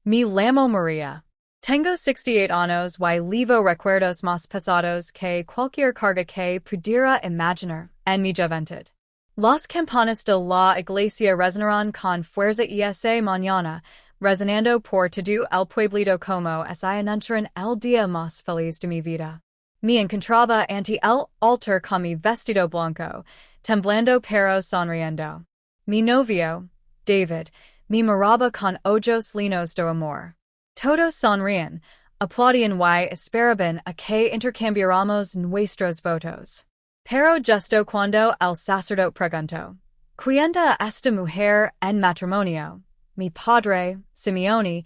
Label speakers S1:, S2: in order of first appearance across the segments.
S1: Mi llamo Maria. Tengo 68 años y levo recuerdos más pesados que cualquier carga que pudiera imaginar en mi juventud. Las campanas de la iglesia resonarán con fuerza esa mañana, resonando por todo el pueblito como si anunciaran el día más feliz de mi vida. Me encontraba ante el altar con mi vestido blanco, temblando pero sonriendo. Mi novio, David, me miraba con ojos llenos de amor. Todos sonrían, aplaudían y esperaban a que intercambiáramos nuestros votos. Pero justo cuando el sacerdote preguntó, ¿quién esta mujer en matrimonio? Mi padre, Simeone,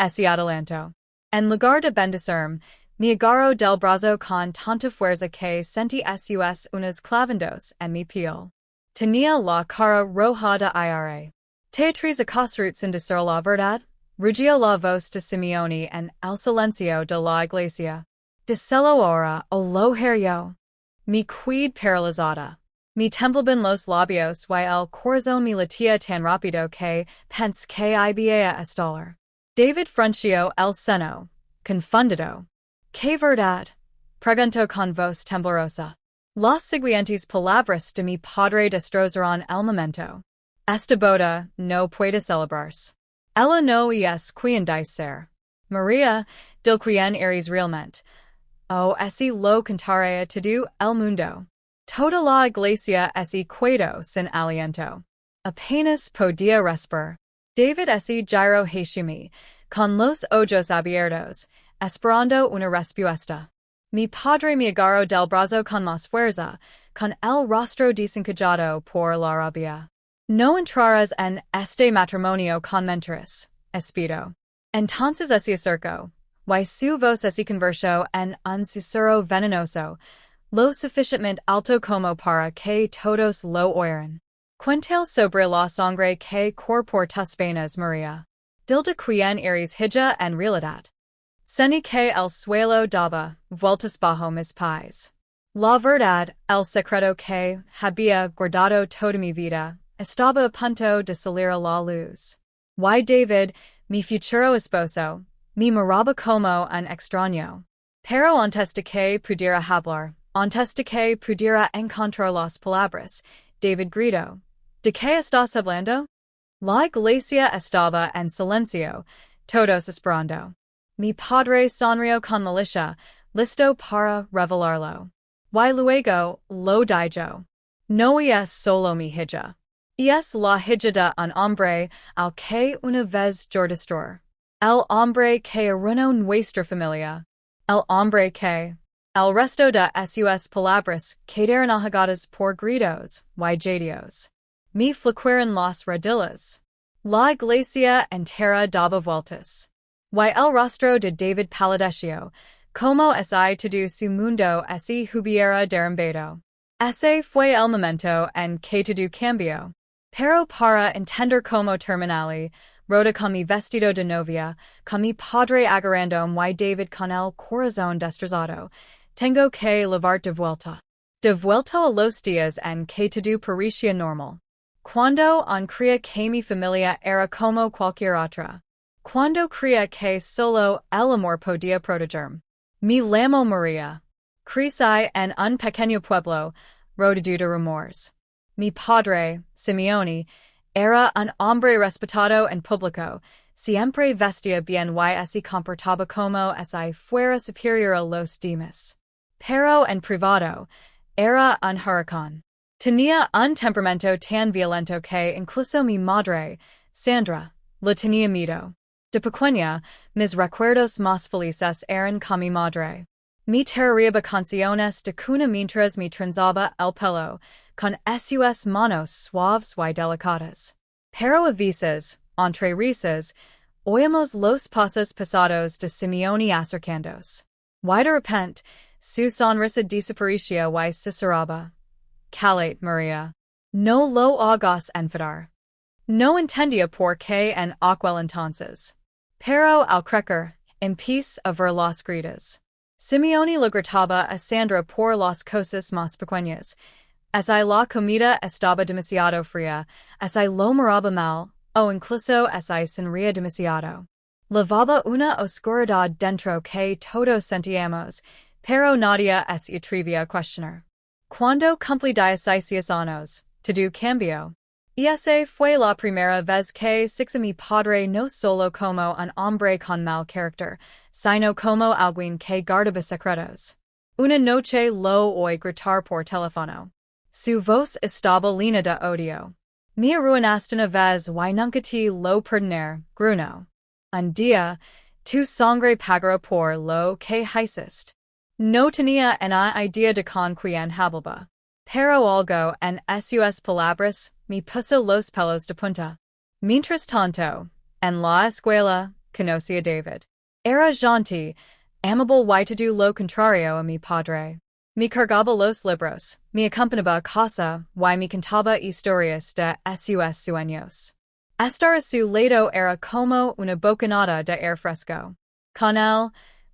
S1: se adelantó. En lugar de bendecirme, me agarró del brazo con tanta fuerza que sentí sus unas clavandos en mi piel. Tenía la cara roja de ira. ¿Te atreves a casarut sin decir la verdad? Rugió la voz de Simeone en el silencio de la iglesia. Díselo ahora o lo haré. Me quedé paralizada. Me temblaban los labios y el corazón me latía tan rápido que pensé que iba a estallar. David frunció el seno, confundido. ¿Qué verdad? Preguntó con voz temblorosa. Las siguientes palabras de mi padre destrozaron el momento. Esta boda no puede celebrarse. Ella no es quien dice ser. María, del quien eres realmente. Oh, ese lo cantaré a todo el mundo. Toda la iglesia se quedó sin aliento. Apenas podía respirar. David se giró hacia mí, con los ojos abiertos, esperando una respuesta. Mi padre me agarró del brazo con más fuerza, con el rostro desencajado por la rabia. No entrarás en este matrimonio con mentiras, espero. Entonces se acercó, y su voz se convirtió en un susurro venenoso, lo suficientemente alto como para que todos lo oyeran. Cuéntale sobre la sangre que corre por tus venas, María. Dilde quien eres hija en realidad. Sentí que el suelo daba vueltas bajo mis pies. La verdad, el secreto que había guardado toda mi vida, estaba a punto de salir a la luz. Y David, mi futuro esposo, me miraba como un extraño. Pero antes de que pudiera hablar, antes de que pudiera encontrar las palabras, David gritó, ¿de qué estás hablando? La iglesia estaba en silencio, todos esperando. Mi padre sonrió con malicia, listo para revelarlo. Y luego lo dijo. No es solo mi hija. Es la hija de un hombre al que una vez yo destruí. El hombre que arruinó nuestra familia. El hombre que... El resto de sus palabras quedaron ahogadas por gritos y jadios. Me flaquearon las rodillas. La iglesia entera daba vueltas. Y el rostro de David palideció, como si todo su mundo se hubiera derrumbado. Ese fue el momento en que todo cambió. Pero para entender cómo terminale, rota con mi vestido de novia, con mi padre agarrándome y David con el corazón destrozado, tengo que llevar de vuelta. De vuelta a los días en que todo parecía normal. Cuando creía que mi familia era como cualquier otra. Cuando creía que solo el amor podía protegerme. Mi llamo María. Crecí en un pequeño pueblo, rodeado de rumores. Mi padre, Simeone, era un hombre respetado en público, siempre vestía bien y se comportaba como si fuera superior a los demás. Pero en privado, era un huracán. Tenía un temperamento tan violento que incluso mi madre, Sandra, lo tenía miedo. De pequeña, mis recuerdos más felices eran con mi madre. Me tarareaba canciones de cuna mientras me trenzaba el pelo, con sus manos suaves y delicadas. Pero a veces, entre risas, oímos los pasos pesados de Simeone acercándose. Y de repente, su sonrisa desaparecía y susurraba. Cállate, María. No lo hagas enfadar. No entendía por qué en aquel entonces. Pero al crecer, empecé a ver las gritas. Simeone le gritaba a Sandra por las cosas más pequeñas. Si la comida estaba demasiado fría, si lo miraba mal, o incluso si sonría demasiado. Lavaba una oscuridad dentro que todos sentíamos, pero nadie es atrevía questionar. Cuando cumplí 16 años, todo cambió. Esa fue la primera vez que a mi padre no solo como un hombre con mal carácter, sino como alguien que guardaba secretos. Una noche lo oí gritar por teléfono. Su voz estaba llena de odio. Me arruinaste una vez y nunca te lo perdonar, gruñó. Un día, tu sangre pagará por lo que hiciste. No tenía una idea de con quién hablaba. Pero algo en sus palabras me puso los pelos de punta. Mientras tanto, en la escuela, conocí a David. Era gentil, amable y todo lo contrario a mi padre. Me cargaba los libros, me acompañaba a casa y me contaba historias de sus sueños. Estar a su lado era como una bocanada de aire fresco. Con él,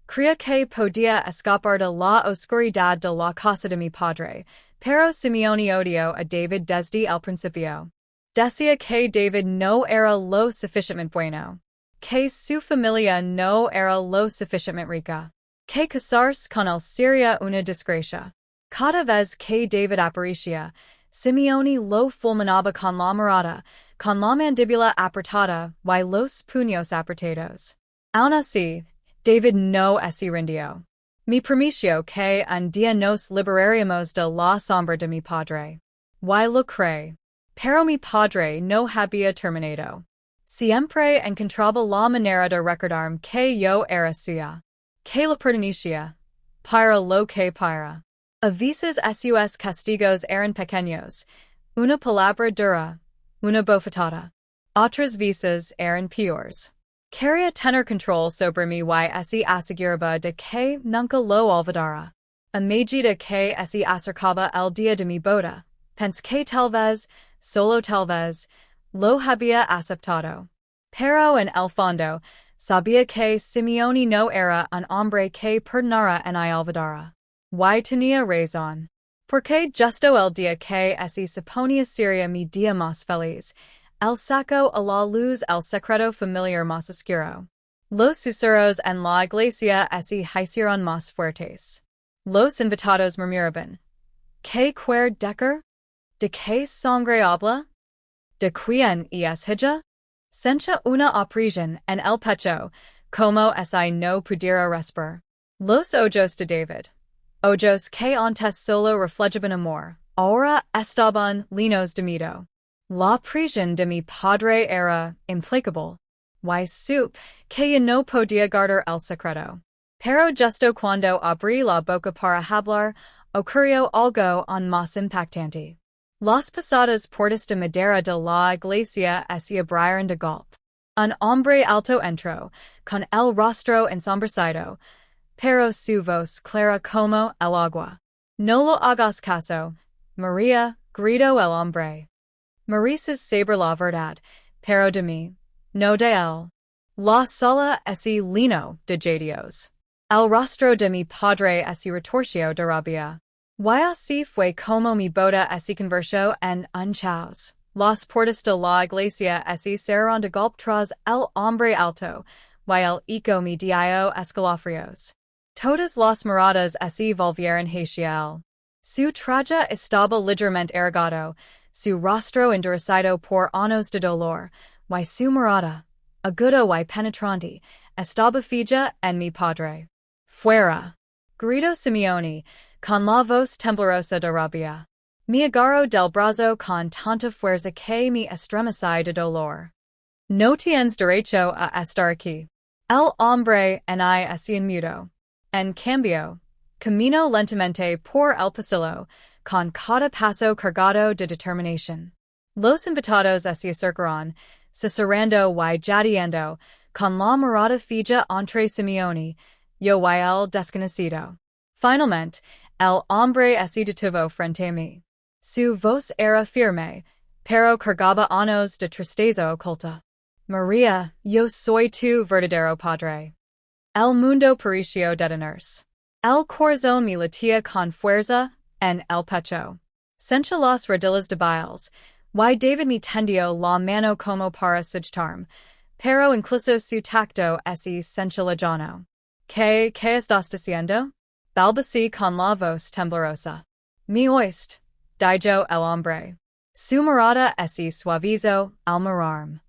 S1: creía que podía escapar de la oscuridad de la casa de mi padre, pero Simeone odió a David desde el principio. Decía que David no era lo suficientemente bueno, que su familia no era lo suficientemente rica, que casarse con él sería una desgracia. Cada vez que David aparecía, Simeone lo fulminaba con la mirada, con la mandíbula apretada y los puños apretados. Aun así, David no se rindió. Me prometió que un día nos liberaríamos de la sombra de mi padre. Y lo creí. Pero mi padre no había terminado. Siempre encontraba la manera de recordarme que yo era suya, que la pertenecía, para lo que para. A veces sus castigos eran pequeños, una palabra dura, una bofetada. Otras veces eran peores. Quería tener control sobre mi y se aseguraba de que nunca lo olvidara. A medida que se acercaba el día de mi boda, pensé que tal vez, solo tal vez, lo había aceptado. Pero en el fondo, sabía que Simeone no era un hombre que perdonara en y olvidara. Y tenía razón. Porque justo el día que se suponía sería mi día más feliz, él sacó a la luz el secreto familiar más oscuro. Los susurros en la iglesia se hicieron más fuertes. Los invitados murmuraban. ¿Qué quiere decir? ¿De qué sangre habla? ¿De quién es ella? Sentía una opresión en el pecho, como si no pudiera respirar. Los ojos de David, ojos que antes solo reflejaban amor, ahora estaban llenos de miedo. La prisión de mi padre era implacable. Y supe que ya no podía guardar el secreto. Pero justo cuando abrí la boca para hablar, ocurrió algo aún más impactante. Las pesadas puertas de madera de la iglesia se abrieron de golpe. Un hombre alto entró, con el rostro ensombrecido, pero su voz clara como el agua. No lo hagas caso, María, gritó el hombre. Mereces saber la verdad, pero de mí, no de él. La sala se llenó de jadios. El rostro de mi padre se retorció de rabia. Y así fue como mi boda se convirtió en un caos. Las puertas de la iglesia se cerraron de golpe tras el hombre alto, y el eco me dio escalofríos. Todas las miradas se volvieron hacia él. Su traje estaba ligeramente ergado, su rostro endurecido por años de dolor, y su mirada, aguda y penetrante, estaba fija en mi padre. Fuera! Gritó Simeone, con la voz temblorosa de rabia. Me agarró del brazo con tanta fuerza que me estremecí de dolor. No tienes derecho a estar aquí. El hombre en I se mudo. En cambio, camino lentamente por el pasillo, con cada paso cargado de determinación. Los invitados se acercaron, susurrando y jadeando, con la mirada fija entre Simeone, yo y el desconocido. Finalmente, el hombre se detuvo frente a mí. Su voz era firme, pero cargaba años de tristeza oculta. María, yo soy tu verdadero padre. El mundo pareció detenerse. El corazón me latía con fuerza en el pecho. Sentí las rodillas débiles, y David me tendió la mano como para sujetarme, pero incluso su tacto es sensualillano. ¿Qué estás diciendo? Balbucí con la voz temblorosa. Mi oíste, dijo el hombre. Su mirada es suavizo al mirarme.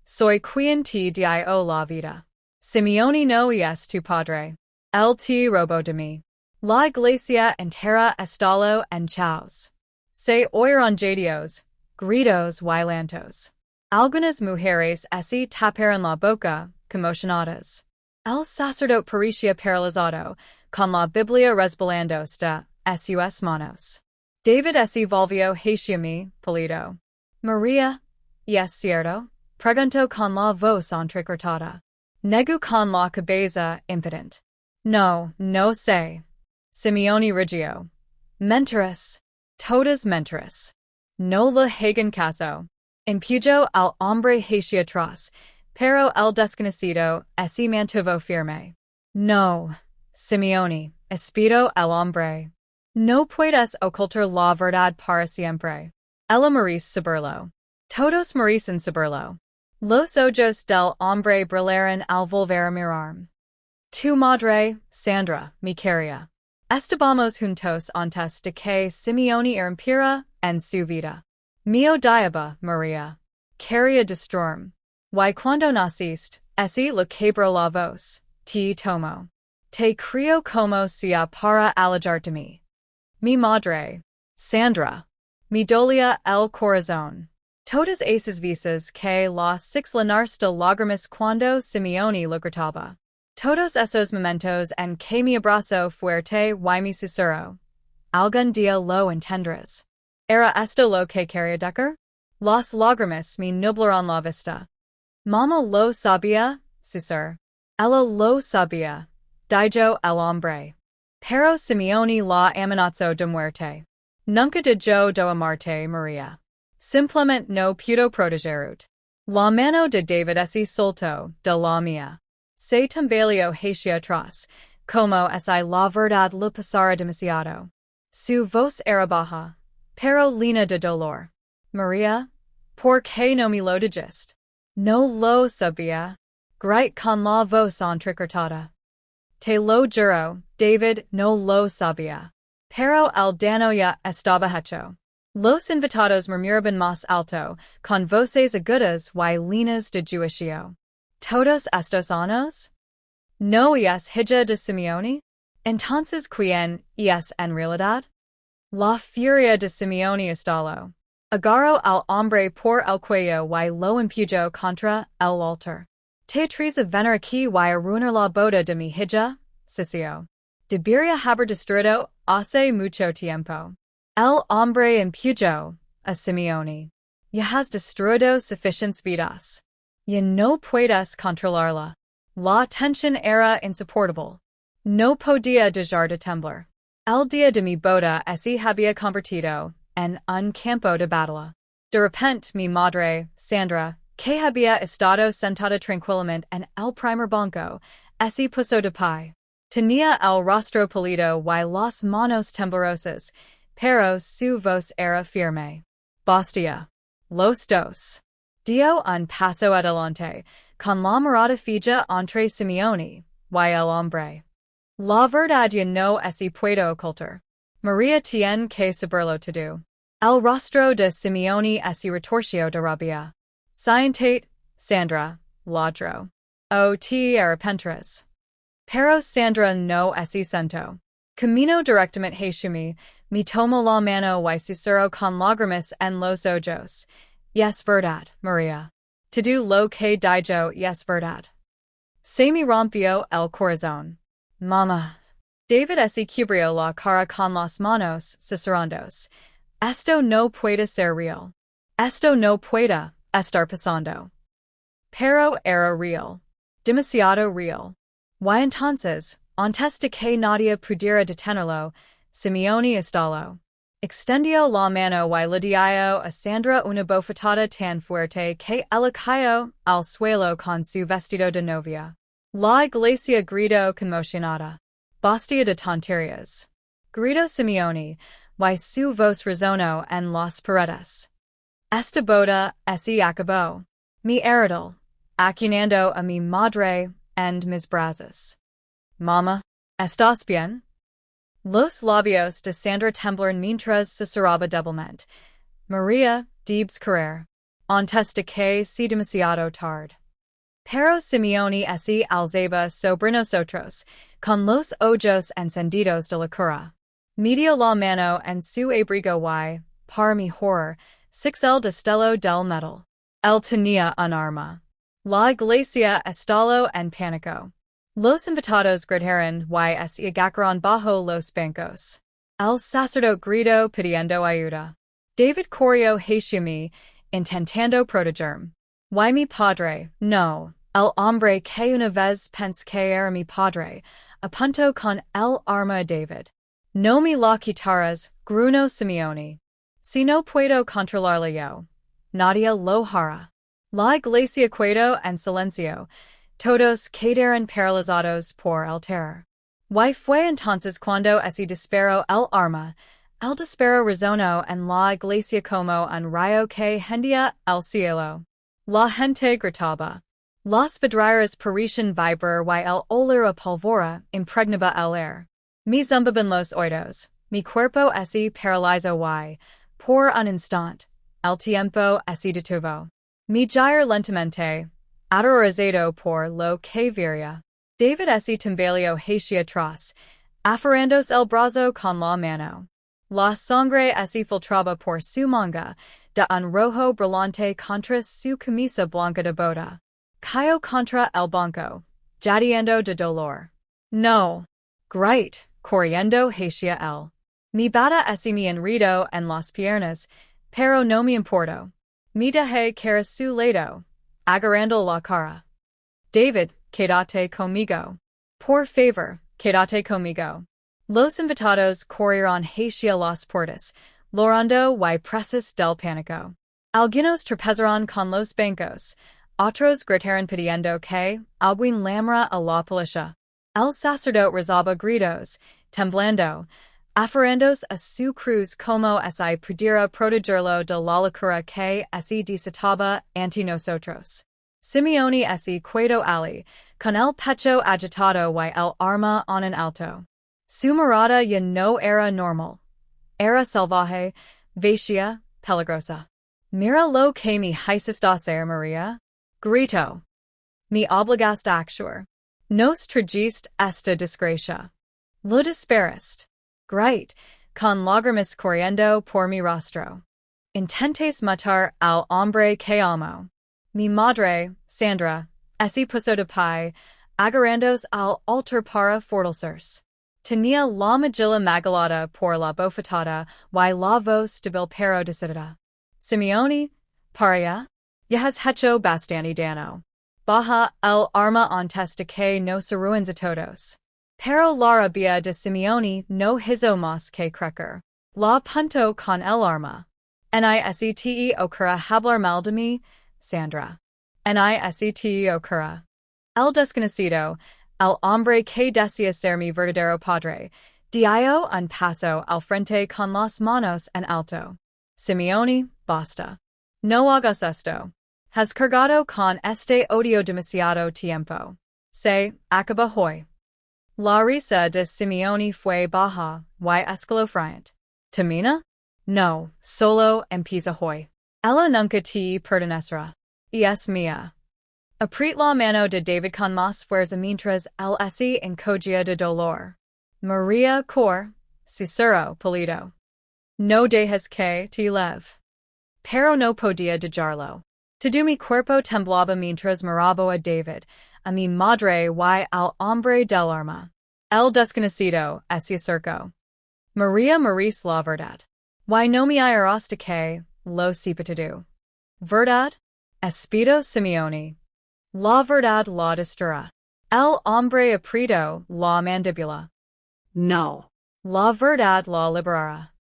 S1: Soy quien te dio la vida. Simeoni no es tu padre. Él te robó de mí. La iglesia entera estalo en chaos. Se oyeron jadios, gritos violentos. Algunas mujeres se taparon la boca, conmocionadas. El sacerdote parecía paralizado, con la Biblia resbalando de sus manos. David se volvió hacia mí, pálido. María, ¿es cierto? Preguntó con la voz entrecortada. Negó con la cabeza impotente. No sé. Simeoni rigió. Mentiras. Todas mentiras. No le hagan caso. Empujó al hombre hacia atrás, pero el desconocido se mantuvo firme. No, Simeoni, espiró el hombre. No puedes ocultar la verdad para siempre. Ella merece saberlo. Todos merecen saberlo. Los ojos del hombre brillaron al volver a mirarme. Tu madre, Sandra, me quería. Estábamos juntos antes de que Simeoni irrumpiera en su vida. Me odiaba, María. Quería destruirme. Y cuando naciste, lo quebró la voz. Te tomo. Te crió como sea para alejar de mí. Mi madre, Sandra. Me dolía el corazón. Todas esas veces que las llenarse de lágrimas cuando Simeoni lo gritaba. Todos esos momentos en que me abrazó fuerte y me susurró. Algún día lo entendrás. ¿Era esto lo que quería decir? Las lágrimas me nublaron la vista. Mamá lo sabía, susurró. Ella lo sabía, dijo el hombre. Pero Simeoni la amenazó de muerte. Nunca dejó de amarte, María. Simplemente no pudo protegerute. La mano de David se soltó de la mía. Se tambaleó hacia atrás, como la verdad lo pasara demasiado. Su voz era baja, pero llena de dolor. María, ¿por qué no me lo dijiste? No lo sabía. Gritó con la voz entrecortada. Te lo juro, David no lo sabía. Pero el daño ya estaba hecho. Los invitados murmuraban más alto, con voces agudas y llenas de juicio. ¿Todos estos años? ¿No es hija de Simeoni? Entonces, ¿quién es en realidad? La furia de Simeoni estalló. Agarró al hombre por el cuello y lo empujó contra el altar. ¿Te atreves a venir aquí y arruinar la boda de mi hija? Sisió. Debería haber destruido hace mucho tiempo. El hombre empujó a Simeoni. Ya has destruido suficientes vidas. Ya no puedes controlarla. La tensión era insoportable. No podía dejar de temblar. El día de mi boda se había convertido en un campo de batalla. De repente mi madre, Sandra, que había estado sentada tranquilamente en el primer banco, se puso de pie. Tenía el rostro pálido y las manos temblorosas, pero su voz era firme. Basta. Los dos. Dio un paso adelante, con la mirada fija entre Simeoni y el hombre. La verdad ya no se puede ocultar. María tiene que saberlo todo. El rostro de Simeoni se retorció de rabia. Siéntate, Sandra, ladró. O te arrepentirás. Pero Sandra no se sentó. Camino directamente hacia mí, me tomó la mano y susurró con lágrimas en los ojos. Es verdad, María. Todo lo que dijo es verdad. Se me rompió el corazón. Mamá. David se cubrió la cara con las manos, susurrando. Esto no puede ser real. Esto no puede estar pasando. Pero era real. Demasiado real. Y entonces, antes de que nadie pudiera detenerlo, Simeoni estalló. Extendió la mano y le dio a Sandra una bofetada tan fuerte que ella cayó al suelo con su vestido de novia. La iglesia gritó conmocionada. Basta de tonterías. Gritó Simeoni, y su voz resonó en las paredes. Esta boda se acabó. Mi heredal. Acinando a mi madre and mis brazos. Mama, ¿estás bien? Los labios de Sandra temblan mientras susurraba débilmente. María, debes querer. Antes de que sea demasiado tarde. Pero Simeone se alzaba sobre nosotros, con los ojos encendidos de locura. Medio la mano en su abrigo y, para mi horror, six el destello del metal. Él tenía un arma. La iglesia estalló en pánico. Los invitados gritaron y se agacharon bajo los bancos. El sacerdote gritó pidiendo ayuda. David corrió hacia mí, intentando protegerme. Y mi padre, no, el hombre que una vez pensé que era mi padre, apuntó con el arma a David. No me la quitarás, gruñó Simeone. Si no puedo controlarlo yo. Nadie lo hará. La iglesia quedó en silencio. Todos quedaron paralizados por el terror. Y fue entonces cuando se disparó el arma. El disparo resonó en la iglesia como un rayo que hendía el cielo. La gente gritaba. Las vidrieras parecían vibrar y el olor a pólvora impregnaba el air. Me zumbaban los oídos. Mi cuerpo se paralizó y, por un instante, el tiempo se detuvo. Mi jair lentamente, aterrorizado por lo que vería. David se tambaleó hacia atrás, aferrándose el brazo con la mano. La sangre se filtraba por su manga, de un rojo brillante contra su camisa blanca de boda. Cayó contra el banco, jadeando de dolor. No. Great, corriendo hacia él. Mi bata se me enredó en las piernas, pero no me importó. Me dejé caer a su lado, agarrando la cara. David, quédate conmigo. Por favor, quédate conmigo. Los invitados corrieron hacia las puertas, llorando y presos del pánico. Algunos tropezaron con los bancos, otros gritaron pidiendo que alguien llamara a la policía. El sacerdote rezaba gritos, temblando, aferrándose a su cruz como si pudiera protegerlo de la locura que se desataba ante nosotros. Simeone se quedó allí, con el pecho agitado y el arma en alto. Su mirada ya no era normal. Era salvaje, vacía, peligrosa. Mira lo que me hiciste hacer, María. Gritó. Me obligaste a actuar. Nos trajiste esta desgracia. Lo disparaste. Great, con lágrimas corriendo por mi rostro. Intentes matar al hombre que amo. Mi madre, Sandra, se puso de pie, agarrándose al altar para fortalecerse. Tenía la mejilla magalada por la bofetada y la voz débil pero decidida. Simeone, para ya has hecho bastante daño. Baja el arma antes de que nos arruines a todos. Pero la rabia de Simeone no hizo más que crecer. La apuntó con el arma. Niste ocurra hablar mal de mí, Sandra. Niste ocurra. El desconocido, el hombre que decía ser mi verdadero padre, dio un paso al frente con las manos en alto. Simeone, basta. No hagas esto. Has cargado con este odio demasiado tiempo. Se acaba hoy. La risa de Simeone fue baja y escalofriante. ¿Termina? No, solo empieza hoy. Ella nunca te pertenecerá. Y es mía. Apriet la mano de David con más fuerza mientras él se encogía de dolor. María cor, susurró Polito. No dejes que te leve. Pero no podía dejarlo. Todo mi cuerpo temblaba mientras miraba a David, a mi madre y al hombre del arma. El desconocido se acercó. María Maris la verdad. Y no me hay hasta que lo sepa todo. ¿Verdad? Espero Simeone. La verdad la destruirá. El hombre apretó la mandíbula.
S2: No.
S1: La verdad la liberará.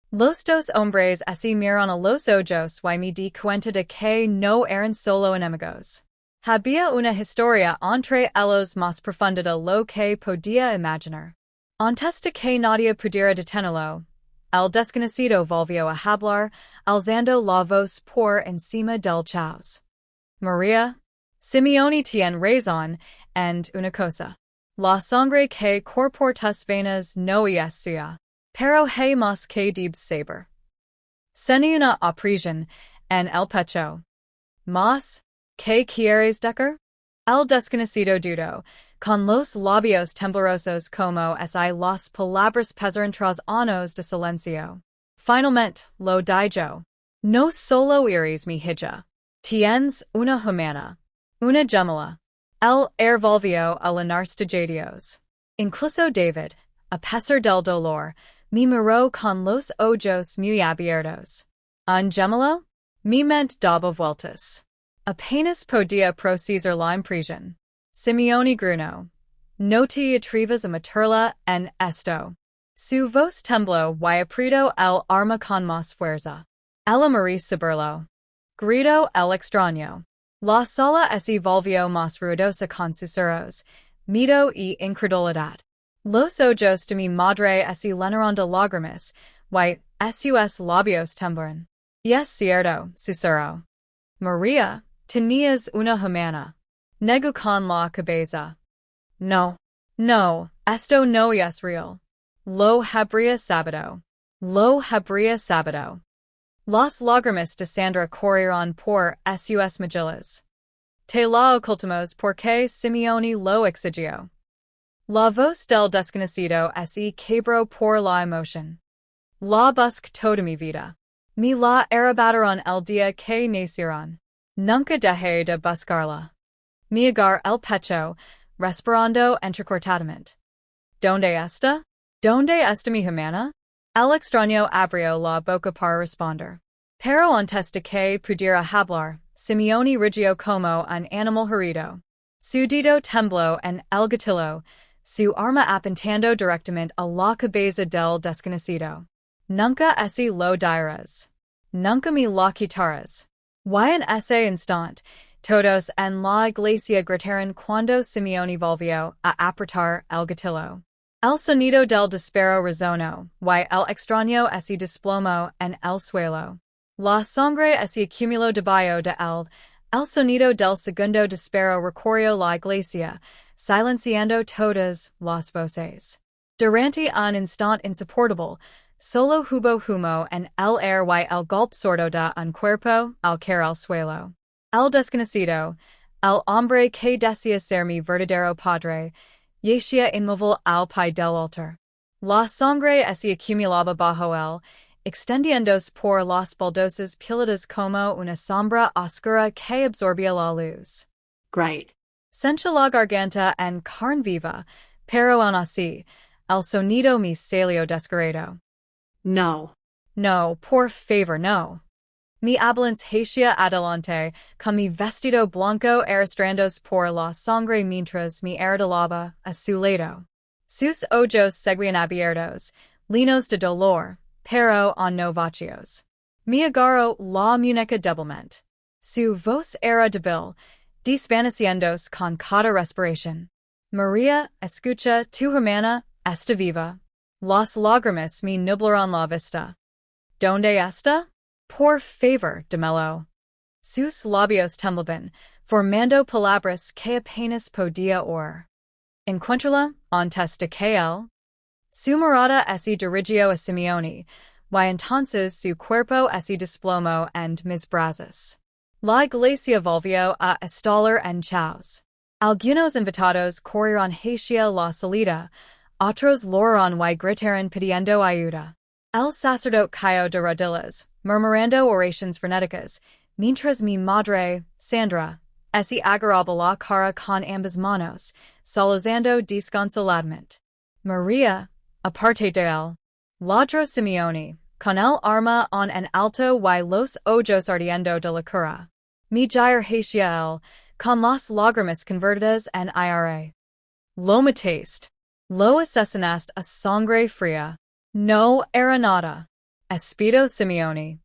S1: Los dos hombres se miraron a los ojos y me di cuenta de que no eran solo enemigos. Había una historia entre ellos más profunda de lo que podía imaginar. Antes de que nadie pudiera detenerlo, el desconocido volvió a hablar, alzando la voz por encima del caos. María, Simeoni tien razón, and una cosa. La sangre que corpor tus venas no escia, pero hay más que debes saber. Seni una opresión en el pecho. Más, que quieres decir? El desconocido dudo, con los labios temblorosos como si las palabras pesaran tras años de silencio. Finalmente, lo dijo. No solo eres mi hija. Tienes una humana. Una gemela. El volvió a llenarse de jadios. Incluso David, a pesar del dolor, me miró con los ojos muy abiertos. Un gemelo? Mi mente daba vueltas. Apenas podía procesar la impresión. Simeoni gruñó. No te atrevas a meterla en esto. Su voz tembló y apretó el arma con más fuerza. Ella Marie saberlo. Gritó el extraño. La sala se volvió más ruidosa con susurros, miedo y incredulidad. Los ojos de mi madre se llenaron de lágrimas, y sus labios temblaron. Y es cierto, susurró. María, tenías una humana. Negó con la cabeza. No. No, esto no es real. Lo habría sabido. Lo habría sabido. Las lágrimas de Sandra corrieron por sus mejillas. Te la ocultamos porque Simeoni lo exigió. La voz del desconocido se quebró por la emoción. La busqué toda mi vida. Me la arrebataron el día que nacieron. Nunca dejé de buscarla. Me agarré el pecho, respirando entrecortadamente. ¿Dónde está? ¿Dónde está mi humana? El extraño abrió la boca para responder. Pero antes de que pudiera hablar, Simeoni rugió como un animal herido. Su dedo tembló en el gatillo, su arma apuntando directamente a la cabeza del desconocido. Nunca ese lo dirás. Nunca me la quitarás. Y en ese instante, todos en la iglesia gritaron cuando Simeoni volvió a apretar el gatillo. El sonido del disparo resonó, y el extraño se desplomó en el suelo. La sangre se acumuló debajo de él. El sonido del segundo disparo recorrió la iglesia, silenciando todas las voces. Durante un instante insoportable, solo hubo humo en el aire y el golpe sordo de un cuerpo al caer al suelo. El desconocido, el hombre que decía ser mi verdadero padre, yacía inmóvil al pie del altar. La sangre se acumulaba bajo él, extendiéndose por las baldosas piladas como una sombra oscura que absorbía la luz.
S2: Great.
S1: Sencha la garganta en carne viva, pero aún así, el sonido me salió desgarrado.
S2: No.
S1: No, por favor, no. Mi ambulance hacia adelante, con mi vestido blanco arrastrándose por la sangre mientras mi ardilaba a su lado. Sus ojos seguían abiertos, llenos de dolor, pero no vacíos. Me agarró la muñeca débilmente. Su voz era débil, desvaneciéndose con cada respiración. María, escucha, tu hermana está viva. Las lágrimas me nublaron la vista. ¿Dónde está? Por favor, dímelo. Sus labios temblaban, formando palabras que apenas podía oír. Encuéntrala antes de que él. Su mirada se dirigió a Simeoni, y entonces su cuerpo se desplomó en mis brazos. La iglesia volvió a estallar en caos. Algunos invitados corrieron hacia la salida, otros loraron y gritaron pidiendo ayuda. El sacerdote cayó de rodillas, murmurando oraciones frenéticas, mientras mi madre, Sandra, se agarraba la cara con ambas manos, sollozando desconsoladamente. María, aparte de él, ladró Simeoni, con el arma en alto y los ojos ardiendo de locura. Mi jair hacia él, con las lágrimas convertidas en ira. Lo mataste. Lo asesinaste a sangre fría. No era nada. Espido Simeoni.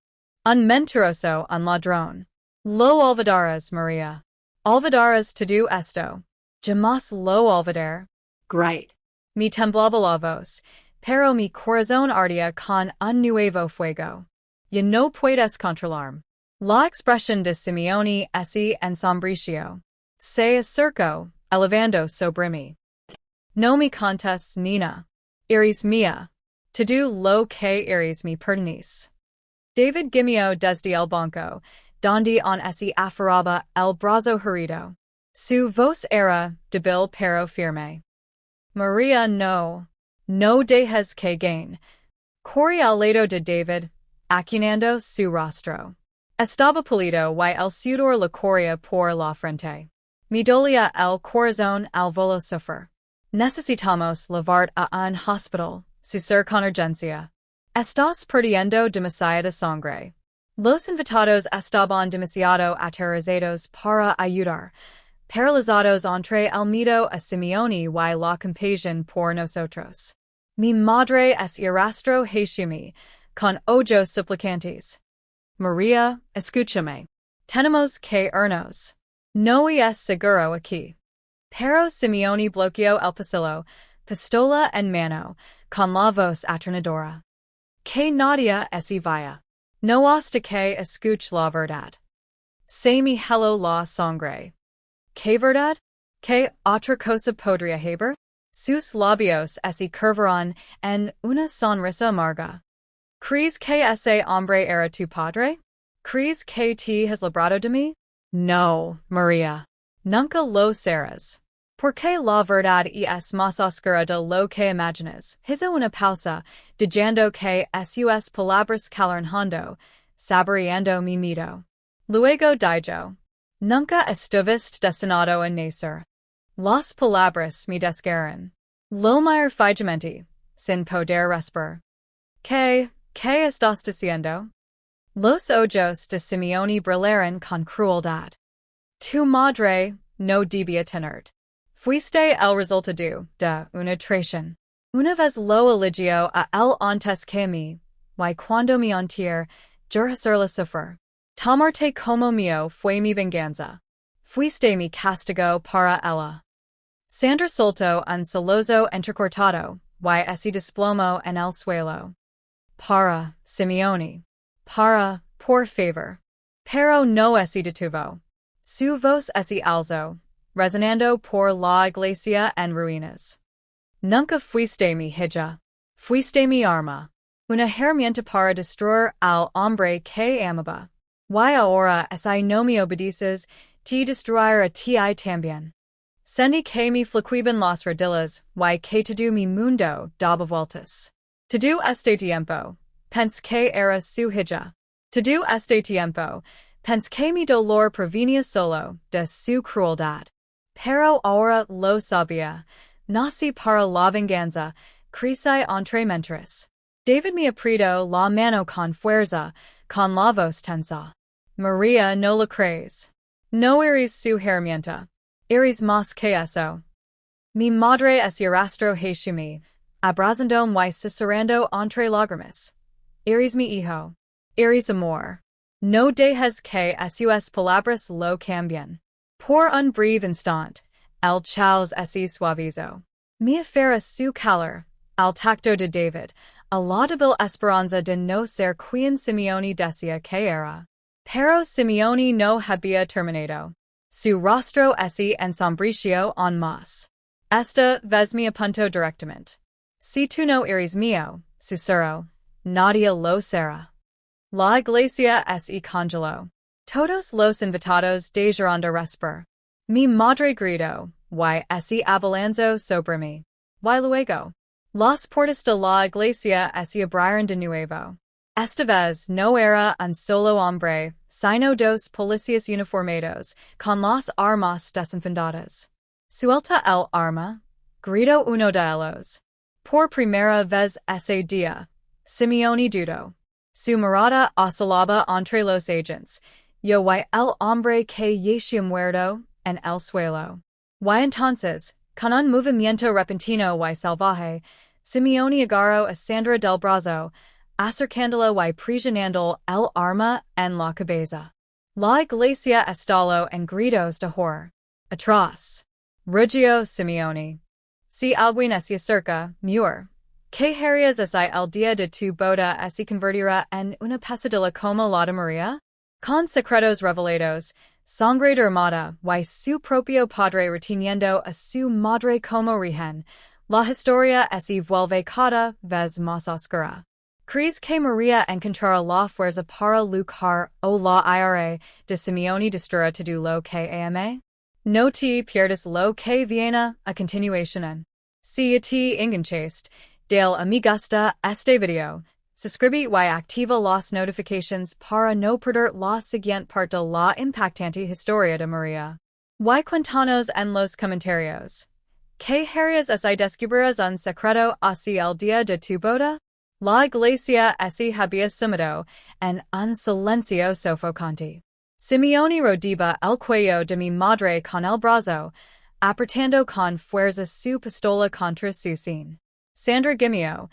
S1: Un mentiroso, un ladrón. Lo olvidarás, María. Olvidarás todo esto. Jamás lo olvidar.
S2: Great.
S1: Mi temblaba la voz, pero mi corazón ardía con un nuevo fuego. Ya no puedes controlar. La expresión de Simeoni se ensombreció. se acercó, elevando sobre mí. No me contestes Nina. Eres mía. To do lo que eres mi pertenece. David gimió desde el banco, donde on ese aferraba el brazo herido. Su voz era débil pero firme. María no dejes que gain. Corría al lado de David, acunando su rostro. Estaba pálido y el sudor le corría por la frente. Me dolía el corazón al volo sufrir. Necesitamos llevar a un hospital, ser con urgencia. Estás perdiendo demasiada sangre. Los invitados estaban demasiado aterrorizados para ayudar, paralizados entre el miedo a Simeone y la compasión por nosotros. Mi madre es irrastro Hashimi, con ojos suplicantes. María, escúchame. Tenemos que irnos. No es seguro aquí. Pero Simeone bloqueó el pasillo, pistola en mano, con la voz atronadora. Que nadie se vaya. No hasta que escuche la verdad. Se me heló la sangre. ¿Qué verdad? ¿Qué otra cosa podría haber? Sus labios se curvaron en una sonrisa amarga. ¿Crees que ese hombre era tu padre? ¿Crees que te has librado de mí? No, María. Nunca lo serás. Porque la verdad es más oscura de lo que imaginas. Hizo una pausa, diciendo que sus palabras calorando, saboreando mi miedo. Luego dijo, nunca estuviste destinado a nacer. Las palabras me desgarran. Lo mir fijamente, sin poder respirar. ¿Qué estás diciendo? Los ojos de Simeone brillaron con crueldad. Tu madre no debía tenerte. Fuiste el resultado de una traición. Una vez lo eligió a él antes que mí, y cuando me entier, yo hacerla sufrir. Tomarte como mío fue mi venganza. Fuiste mi castigo para ella. Sandra soltó un celoso entrecortado, y se desplomó en el suelo. Para, Simeone. Para, por favor. Pero no se detuvo. Su voz se alzó, resonando por la iglesia en ruinas. Nunca fuiste mi hija. Fuiste mi arma. Una herramienta para destruir al hombre que amaba. Y ahora si no me obedeces, te destruiré a ti también. Sentí que me fluctuaban las rodillas, y que todo mi mundo daba vueltas. Todo este tiempo, pensé que era su hija. Todo este tiempo, pensé que mi dolor provenía solo de su crueldad. Pero ahora lo sabía. Nací para la venganza, crecí entre mentiras. David me apretó la mano con fuerza, con la voz tensa. María, no lo crees. No eres su herramienta. Eres más que eso. Mi madre es irrastro Hashimi, abrazándome y susurrando entre lágrimas. Eres mi hijo. Eres amor. No dejes que sus palabras lo cambien. Por un breve instante, el chaos se suavizó. Me aferra su calor, al tacto de David, a la débil esperanza de no ser quien Simeone decía que era. Pero Simeone no había terminado. Su rostro se ensombreció aún más. Esta vez me apuntó directamente. Si tú no eres mío, susurró, nadie lo será. La iglesia se congeló. Todos los invitados dejaron de respirar. Mi madre gritó, y se abalanzó sobre mí. Y luego, las puertas de la iglesia se abrieron de nuevo. Esta vez no era un solo hombre, sino dos policías uniformados, con las armas desenfundadas. Suelta el arma, gritó uno de ellos. Por primera vez ese día, Simeone dudó. Su mirada oscilaba entre los agentes, yo y el hombre que yacía muerto en el suelo. Y entonces, con un movimiento repentino y salvaje, Simeone agarró a Sandra del brazo, acercándola y presionando el arma en la cabeza. La iglesia estalló en gritos de horror. Atroz. Rugió Simeone. Si alguien se acerca, muer. ¿Qué harías si el día de tu boda se convertirá en una pesadilla como la de María? Con secretos revelados, sangre derramada, y su propio padre reteniendo a su madre como rigen, la historia se vuelve cada vez más oscura. ¿Crees que María encontrará la fuerza para luchar o la ira de Simeone destruirá todo lo que ama? No te pierdas lo que viene a continuación. Si te enganchaste, dale a me gusta este video, suscribe y activa las notifications para no perder la siguiente parte de la impactante historia de María. Y cuéntanos en los comentarios. ¿Qué harías si descubrieras un secreto hacia el día de tu boda? La iglesia se había sumido en un silencio sofocante. Simeone rodeaba el cuello de mi madre con el brazo, apretando con fuerza su pistola contra su sien. Sandra gimió,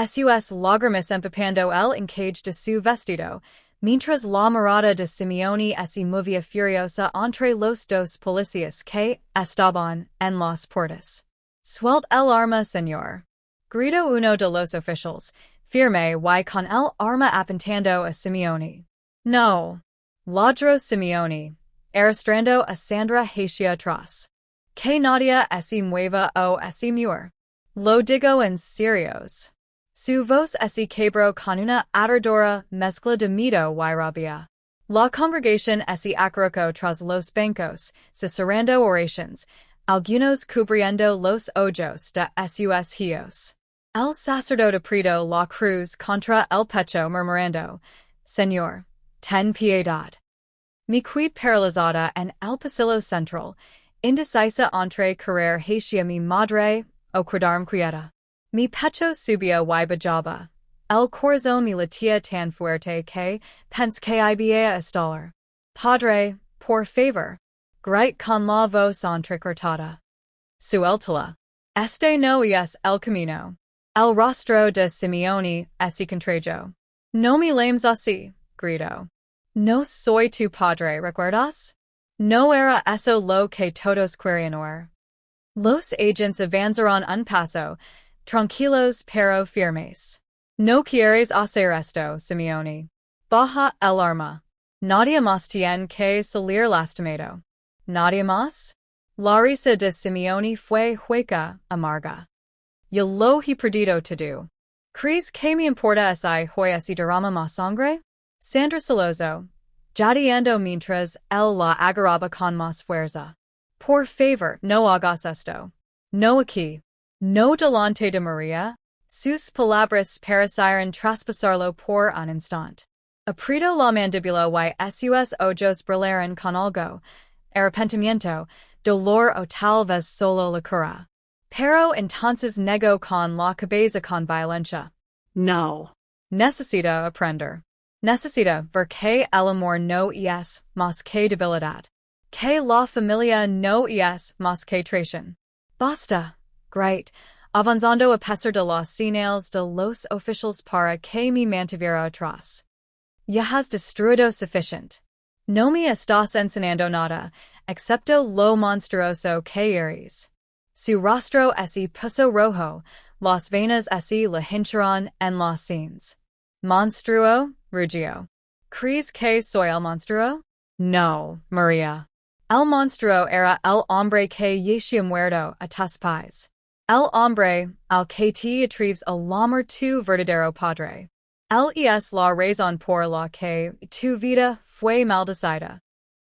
S1: sus lágrimas empapando el encaje de su vestido, mientras la mirada de Simeone se movía furiosa entre los dos policías que estaban en las puertas. Suelta el arma, señor. Gritó uno de los oficiales, firme y con el arma apuntando a Simeone. No. Ladró Simeone, arrastrando a Sandra hacia atrás. Que nadie se mueva o se muera. Lo digo en serios. Su voz se quebró con una aterradora mezcla de miedo y rabia. La congregación se acurrucó tras los bancos, susurrando oraciones, algunos cubriendo los ojos de sus hijos. El sacerdote apretó la cruz contra el pecho murmurando, Señor, ten piedad. Me quedé paralizada en el pasillo central, indecisa entre correr hacia mi madre o quedarme quieta. Mi pecho subía y bajaba. El corazón me latía tan fuerte que pensé que iba a estallar. Padre, por favor, grité con la voz entrecortada. Suéltala. Este no es el camino. El rostro de Simeone se contrajo. No me llames así, gritó. No soy tu padre, ¿recuerdas? No era eso lo que todos querían oír. Los agentes avanzaron un paso, tranquilos pero firmes. No quieres hacer esto, Simeone. Baja el arma. Nadie más tiene que salir lastimado. ¿Nadie más? La risa de Simeone fue hueca, amarga. Yo lo he perdido todo. ¿Crees que me importa si hoy se derrama más sangre? Sandra celoso, jadeando mientras él la agarraba con más fuerza. Por favor, no hagas esto. No aquí. No delante de María. Sus palabras parecieron traspasarlo por un instante. Apretó la mandíbula y sus ojos brillaron con algo, arrepentimiento, dolor o tal vez solo locura. Pero entonces negó con la cabeza con violencia.
S2: No.
S1: Necesita aprender. Necesita ver que el amor no es más que debilidad. Que la familia no es más que traición. Basta. Great. Avanzando a pesar de las señales de los oficiales para que me mantuviera atrás. Ya has destruido suficiente. No me estás enseñando nada, excepto lo monstruoso que eres. Su rostro se puso rojo, las venas se le hincharon en las sienes. Monstruo, rugió. ¿Crees que soy el monstruo? No, María. El monstruo era el hombre que yacía muerto a tus pies. El hombre al que te atreves a llamar tu verdadero padre. Él es la razón por la que tu vida fue maldecida.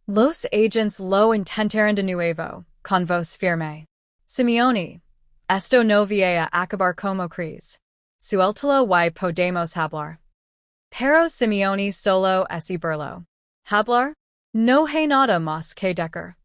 S1: Los agentes lo intentaron de nuevo, con voz firme. Simeone, esto no va a acabar como crees. Suéltalo y podemos hablar. Pero Simeone solo se burló. ¿Hablar? No hay nada más que dejar.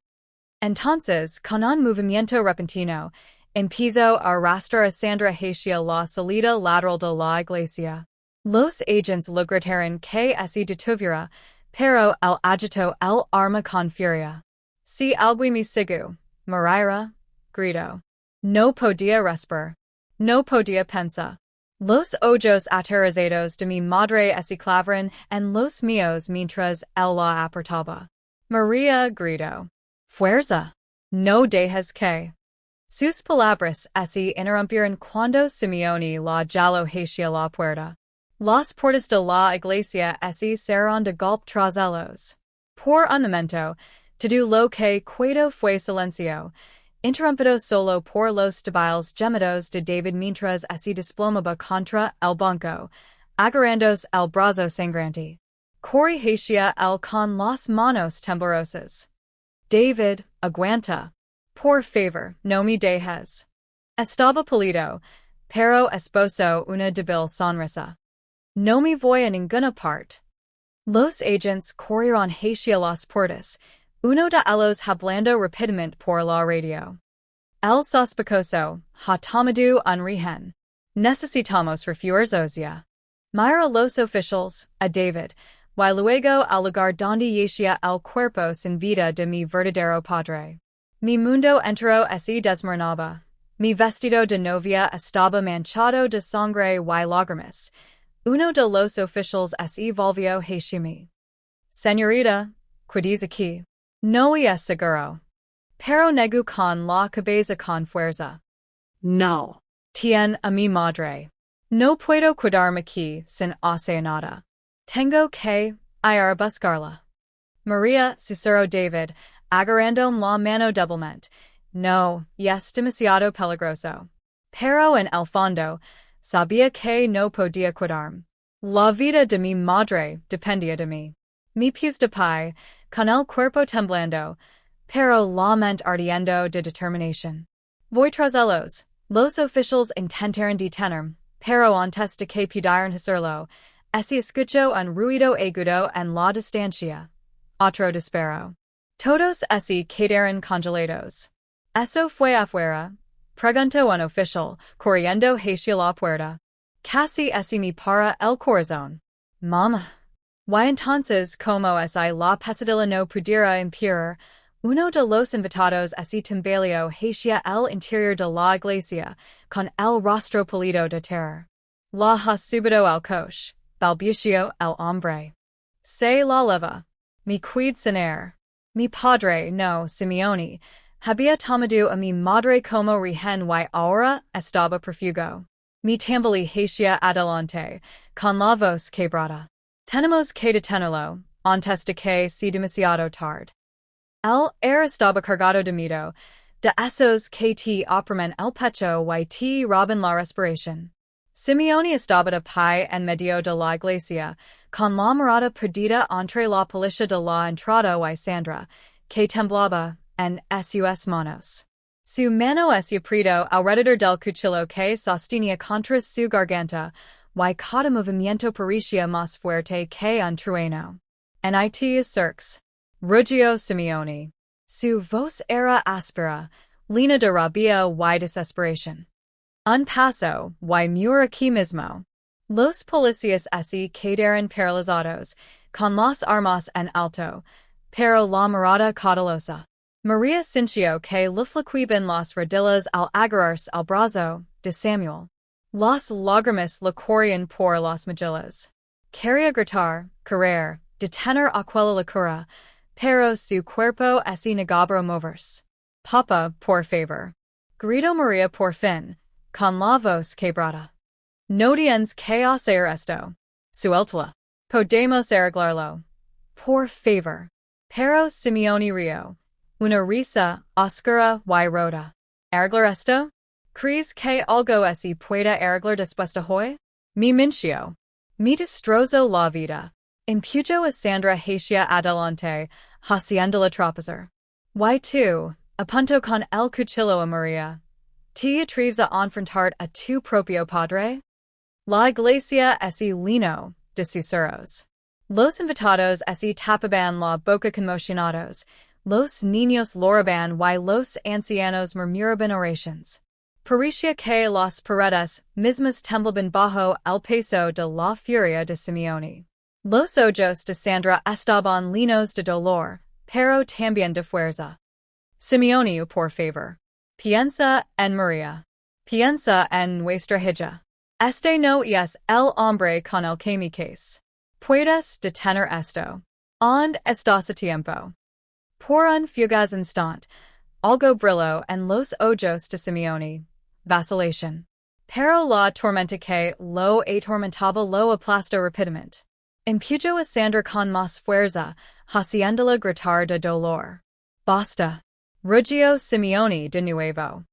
S1: Entonces, con un movimiento repentino, empezó a arrastrar a Sandra hacia la salida lateral de la iglesia. Los agentes lograron que se detuviera, pero él agitó el arma con furia. Si algo me sigo, María, gritó. No podía respirar. No podía pensar. Los ojos aterrorizados de mi madre se clavaron en los míos mientras él la apretaba. María gritó. Fuerza. No dejes que. Sus palabras se interrumpieron cuando Simeone la jaló hacia la puerta. Las puertas de la iglesia se cerraron de golpe tras ellos. Por un momento, To do lo que cuedo fue silencio. Interrumpido solo por los debiles gemidos de David mientras así desplomaba contra el banco, agarrándose el brazo sangrante. Corrigencia el con las manos temblorosas. David, aguanta. Por favor, no me dejes. Estaba pálido, pero esbozo una débil sonrisa. No me voy a ninguna parte. Los agents corrieron hacia las puertas, uno de ellos hablando rápidamente por la radio. El sospechoso ha tomado un rehén. Necesitamos refuerzos ya. Mira los oficiales, a David, y luego al lugar donde yacía el cuerpo sin vida de mi verdadero padre. Mi mundo entero se desmoronaba. Mi vestido de novia estaba manchado de sangre y lágrimas. Uno de los oficiales se volvió hacia mí. Señorita, quédese aquí. No es seguro. Pero negó con la cabeza con fuerza.
S2: No.
S1: Tien a mi madre. No puedo quedarme aquí sin hacer nada. Tengo que ir a buscarla. María susurró David, agarrando la mano débilmente. No, es demasiado peligroso. Pero en el fondo, sabía que no podía quedarme. La vida de mi madre dependía de mí. Mi pies de pie, con el cuerpo temblando, pero la mente ardiendo de determinación. Voy tras ellos. Los oficiales intentaron detenerme, pero antes de que pudieran hacerlo, se escuchó un ruido agudo en la distancia. Otro disparo. Todos se quedaron congelados. ¿Eso fue afuera? Preguntó un oficial, corriendo hacia la puerta. Casi se me para el corazón. Mamá. Y entonces, como la pesadilla no pudiera impedir, uno de los invitados se tambaleó hacia el interior de la iglesia, con el rostro pálido de terror. La ha subido el coche, balbució el hombre. Se la leva. Mi quid cenar. Mi padre, no, Simeone, había tomado a mi madre como rehén y ahora estaba prófugo. Mi tambalé hacia adelante, con la voz quebrada. Tenemos que detenerlo, antes de que sea demasiado tarde. El air estaba cargado de miedo, de esos que te oprimen el pecho y te roban la respiración. Simeone estaba de pie en medio de la iglesia, con la mirada perdida entre la policía de la entrada y Sandra, que temblaba en sus manos. Su mano se apretó alrededor del cuchillo que sostenía contra su garganta, y cada movimiento parecía más fuerte que un trueno. En circs. Rugió Simeone. Su voz era áspera, llena de rabia y desesperación. Un paso, y murió aquí mismo. Los policías se quedaron paralizados, con las armas en alto, pero la mirada cautelosa. María sintió que le flaqueaban las rodillas al agarrarse al brazo de Samuel. Las lágrimas le corrían por las mejillas. Quería gritar, correr, detener aquella locura, pero su cuerpo se negaba a moverse. Papa, por favor. Gritó María por fin, con la voz quebrada. No tienes que hacer esto. Suéltala. Podemos arreglarlo. Por favor. Pero Simeone rió. Una risa oscura y rota. ¿Arreglar esto? ¿Crees que algo se pueda arreglar después de hoy? Me mintió. Me destrozó la vida. Empujó a Sandra hacia adelante, haciéndola tropezar. Y tú, apuntó con el cuchillo a María. ¿Te atreves a enfrentar a tu propio padre? La iglesia se llenó de susurros. Los invitados se tapaban la boca conmocionados, los niños lloraban y los ancianos murmuraban oraciones. Parecía que las paredes mismas temblaban bajo el peso de la furia de Simeone. Los ojos de Sandra estaban llenos de dolor, pero también de fuerza. Simeone, por favor. Piensa en María. Piensa en nuestra hija. Este no es el hombre con el que me case. Puedes detener esto. ¿Dónde estás a tiempo? Por un fugaz instante, algo brilló en los ojos de Simeone. Vacilación. Pero la tormenta que lo atormentaba lo aplastó rápidamente. Empujó a Sandra con más fuerza, haciéndola gritar de dolor. Basta. Ruggiero Simeoni de nuevo.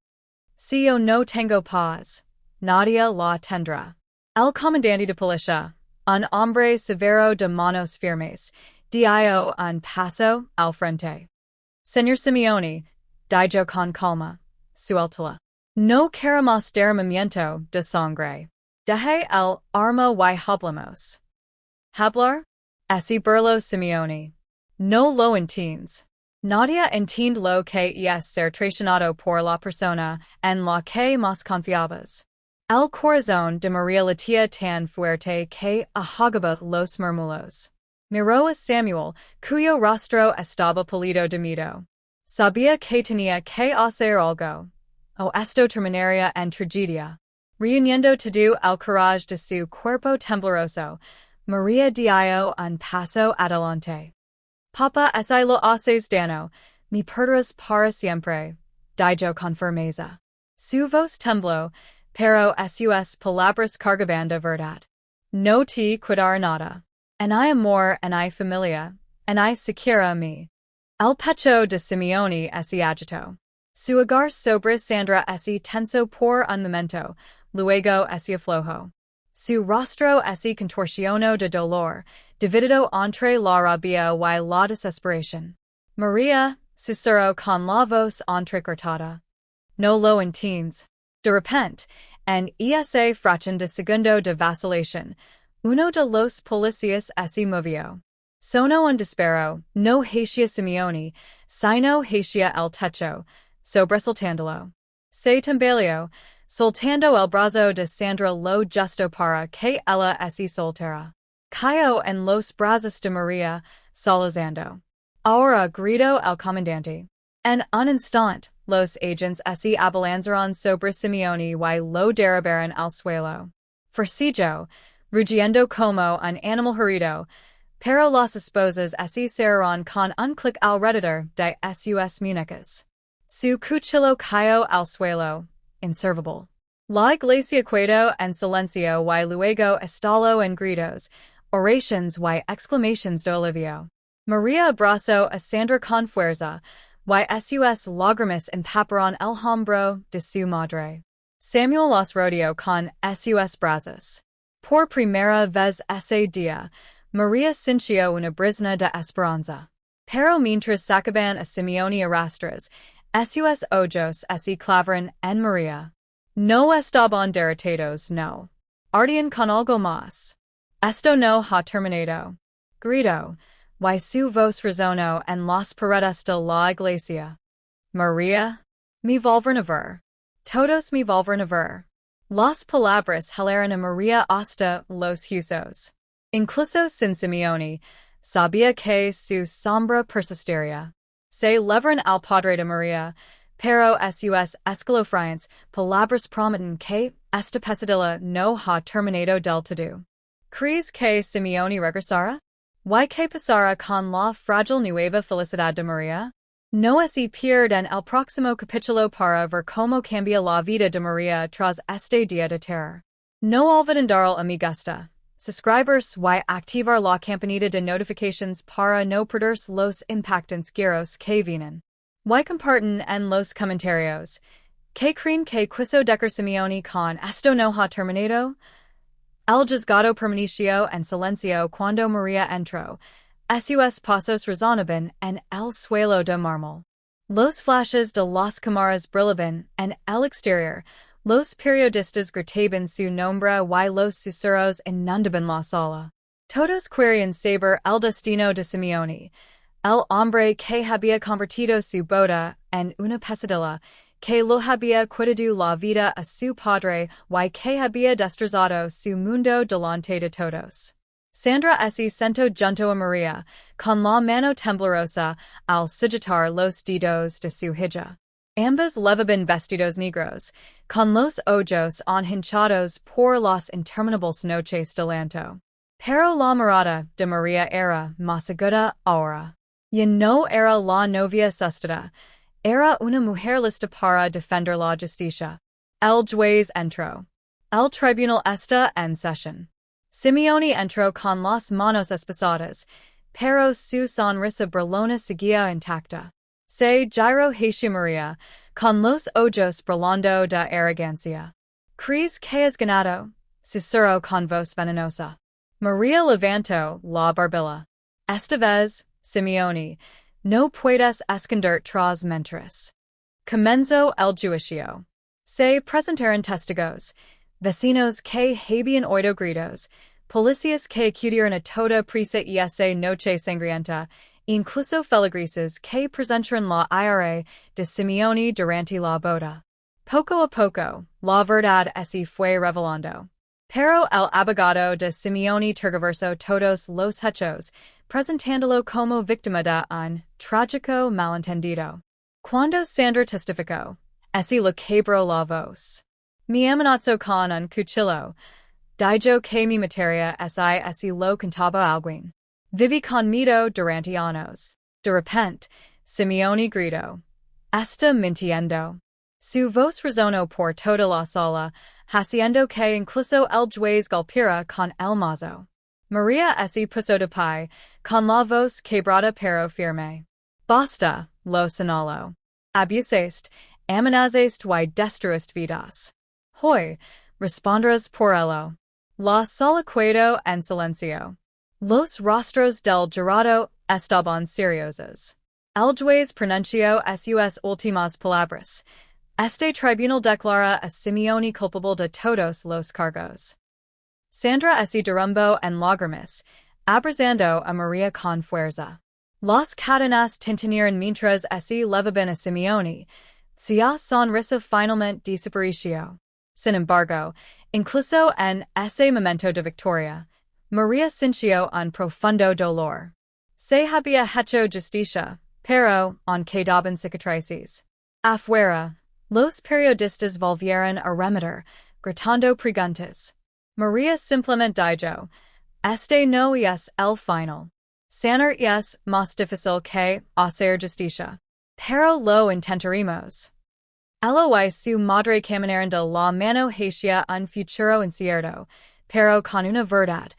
S1: Si yo no tengo paz. Nadia la tendrá. El comandante de policía. Un hombre severo de manos firmes. Dio un paso al frente. Señor Simeoni, dijo con calma. Suéltala. No queremos derramamiento de sangre. Deje el arma y hablamos. Hablar? Así burló Simeoni. No lo entiendes. Nadia entiende lo que es ser traicionado por la persona en la que más confiabas. El corazón de María latía tan fuerte que ahogaba los murmullos. Miró a Samuel, cuyo rostro estaba pálido de miedo. Sabía que tenía que hacer algo. O esto terminaría en tragedia. Reuniendo todo el coraje de su cuerpo tembloroso, María dio un paso adelante. Papa, si lo haces daño, me perderás para siempre, dijo con firmeza. Su voz tembló, pero sus palabras cargaban de verdad. No te cuidará nada. En hay amor, en hay familia, en hay secura me. El pecho de Simeoni se agitó. Su hogar sobre Sandra se tensó por un momento, luego se aflojó. Su rostro se contorsionó de dolor, dividido entre la rabia y la desesperación. María, susurró con la voz entrecortada. No lo entiendes. De repente, en ese fracción de segundo de vacilación, uno de los policías se movió. Sonó un disparo, no hacia Simeoni, sino hacia el techo, sobresaltándolo. Se tambaleó, soltando el brazo de Sandra lo justo para que ella se soltara. Cayó en los brazos de María, sollozando. Ahora gritó el comandante. En un instante, los agents se abalanzaron sobre Simeoni y lo derribaron al suelo. Forcejó, rugiendo como un animal herido, pero las esposas se cerraron con un clic alrededor de sus muñecas. Su cuchillo cayó al suelo, inservible. La iglesia quedó en silencio y luego estalló en gritos, oraciones y exclamaciones de alivio. María abrazó a Sandra con fuerza, y sus lágrimas empaparon el hombro de su madre. Samuel las rodeó con sus brazos. Por primera vez ese día, María sintió una brisna de esperanza. Pero mientras sacaban a Simeoni arrastras, sus ojos se clavaron en María. No estaban derrotados, no. Ardían con algo más. Esto no ha terminado. Gritó, y su voz resonó en las paredes de la iglesia. María, me volvieron a ver. Todos me volvieron a ver. Las palabras jalaron a María hasta los huesos. Incluso sin Simeoni, sabía que su sombra persistiría. Se levaron al padre de María, pero sus escalofriantes palabras prometen que esta pesadilla no ha terminado del todo. ¿Crees que Simeoni regresará? ¿Y qué pasará con la frágil nueva felicidad de María? No se pierdan el próximo capítulo para ver cómo cambia la vida de María tras este día de terror. No olviden darle a me gusta, suscribirse y activar la campanita de notifications para no perderse los impactantes giros que vienen. Y comparten en los comentarios. ¿Qué creen que quiso decir Simeoni con esto no ha terminado? El juzgado permaneció en silencio cuando María entró. Sus pasos resonaban en el suelo de mármol. Los flashes de las cámaras brillaban en el exterior. Los periodistas gritaban su nombre y los susurros inundaban la sala. Todos querían saber el destino de Simeoni, el hombre que había convertido su boda en una pesadilla, que lo había quitado la vida a su padre y que había destrozado su mundo delante de todos. Sandra se sentó junto a María, con la mano temblorosa, al sujetar los dedos de su hija. Ambas llevaban vestidos negros, con los ojos hinchados por las interminables noches de llanto. Pero la mirada de María era más aguda ahora. Ya no era la novia asustada, era una mujer lista para defender la justicia. El juez entró. El tribunal está en sesión. Simeoni entró con las manos esposadas, pero su sonrisa burlona seguía intacta. Se giro hacia Maria, con los ojos brillando de arrogancia. Crees que es ganado, susurró con voz venenosa. Maria levantó la barbilla. Esta vez, Simeoni, no puedes esconder tras mentiras. Comenzó el juicio. Se presentaron testigos, vecinos que habían oído gritos, policías que acudieron a toda prisa y esa noche sangrienta, incluso feligreses que presentaron la ira de Simeoni durante la boda. Poco a poco, la verdad así fue revelando. Pero el abogado de Simeoni tergiversó todos los hechos, presentándolo como víctima de un trágico malentendido. Cuando Sandra testificó, así lo quebró la voz. Mi amenazó con un cuchillo. Dijo que mi materia así lo contaba alguien. Viví con miedo durante años. De repente, Simeoni gritó. Está mintiendo. Su voz resonó por toda la sala, haciendo que incluso el juez golpeara con el mazo. María así puso de pie, con la voz quebrada pero firme. Basta, lo señaló. Abusaste, amenazaste y destruiste vidas. Hoy, responderás por ello. La sala quedó en silencio. Los rostros del jurado estaban seriosos. El juez pronunció sus últimas palabras. Este tribunal declara a Simeoni culpable de todos los cargos. Sandra así derrumbó en lágrimas, abrazando a María con fuerza. Las cadenas tintinieron mientras así levaban a Simeoni. Su sonrisa finalmente desapareció. Sin embargo, incluso en ese momento de victoria, María sintió un profundo dolor. Se había hecho justicia, pero aún quedaban cicatrices. Afuera, los periodistas volvieron a remeter, gritando preguntas. María simplemente dijo, este no es el final. Sanar es más difícil que hacer justicia. Pero lo intentaremos. Ella y su madre caminaron de la mano hacia un futuro incierto, pero con una verdad.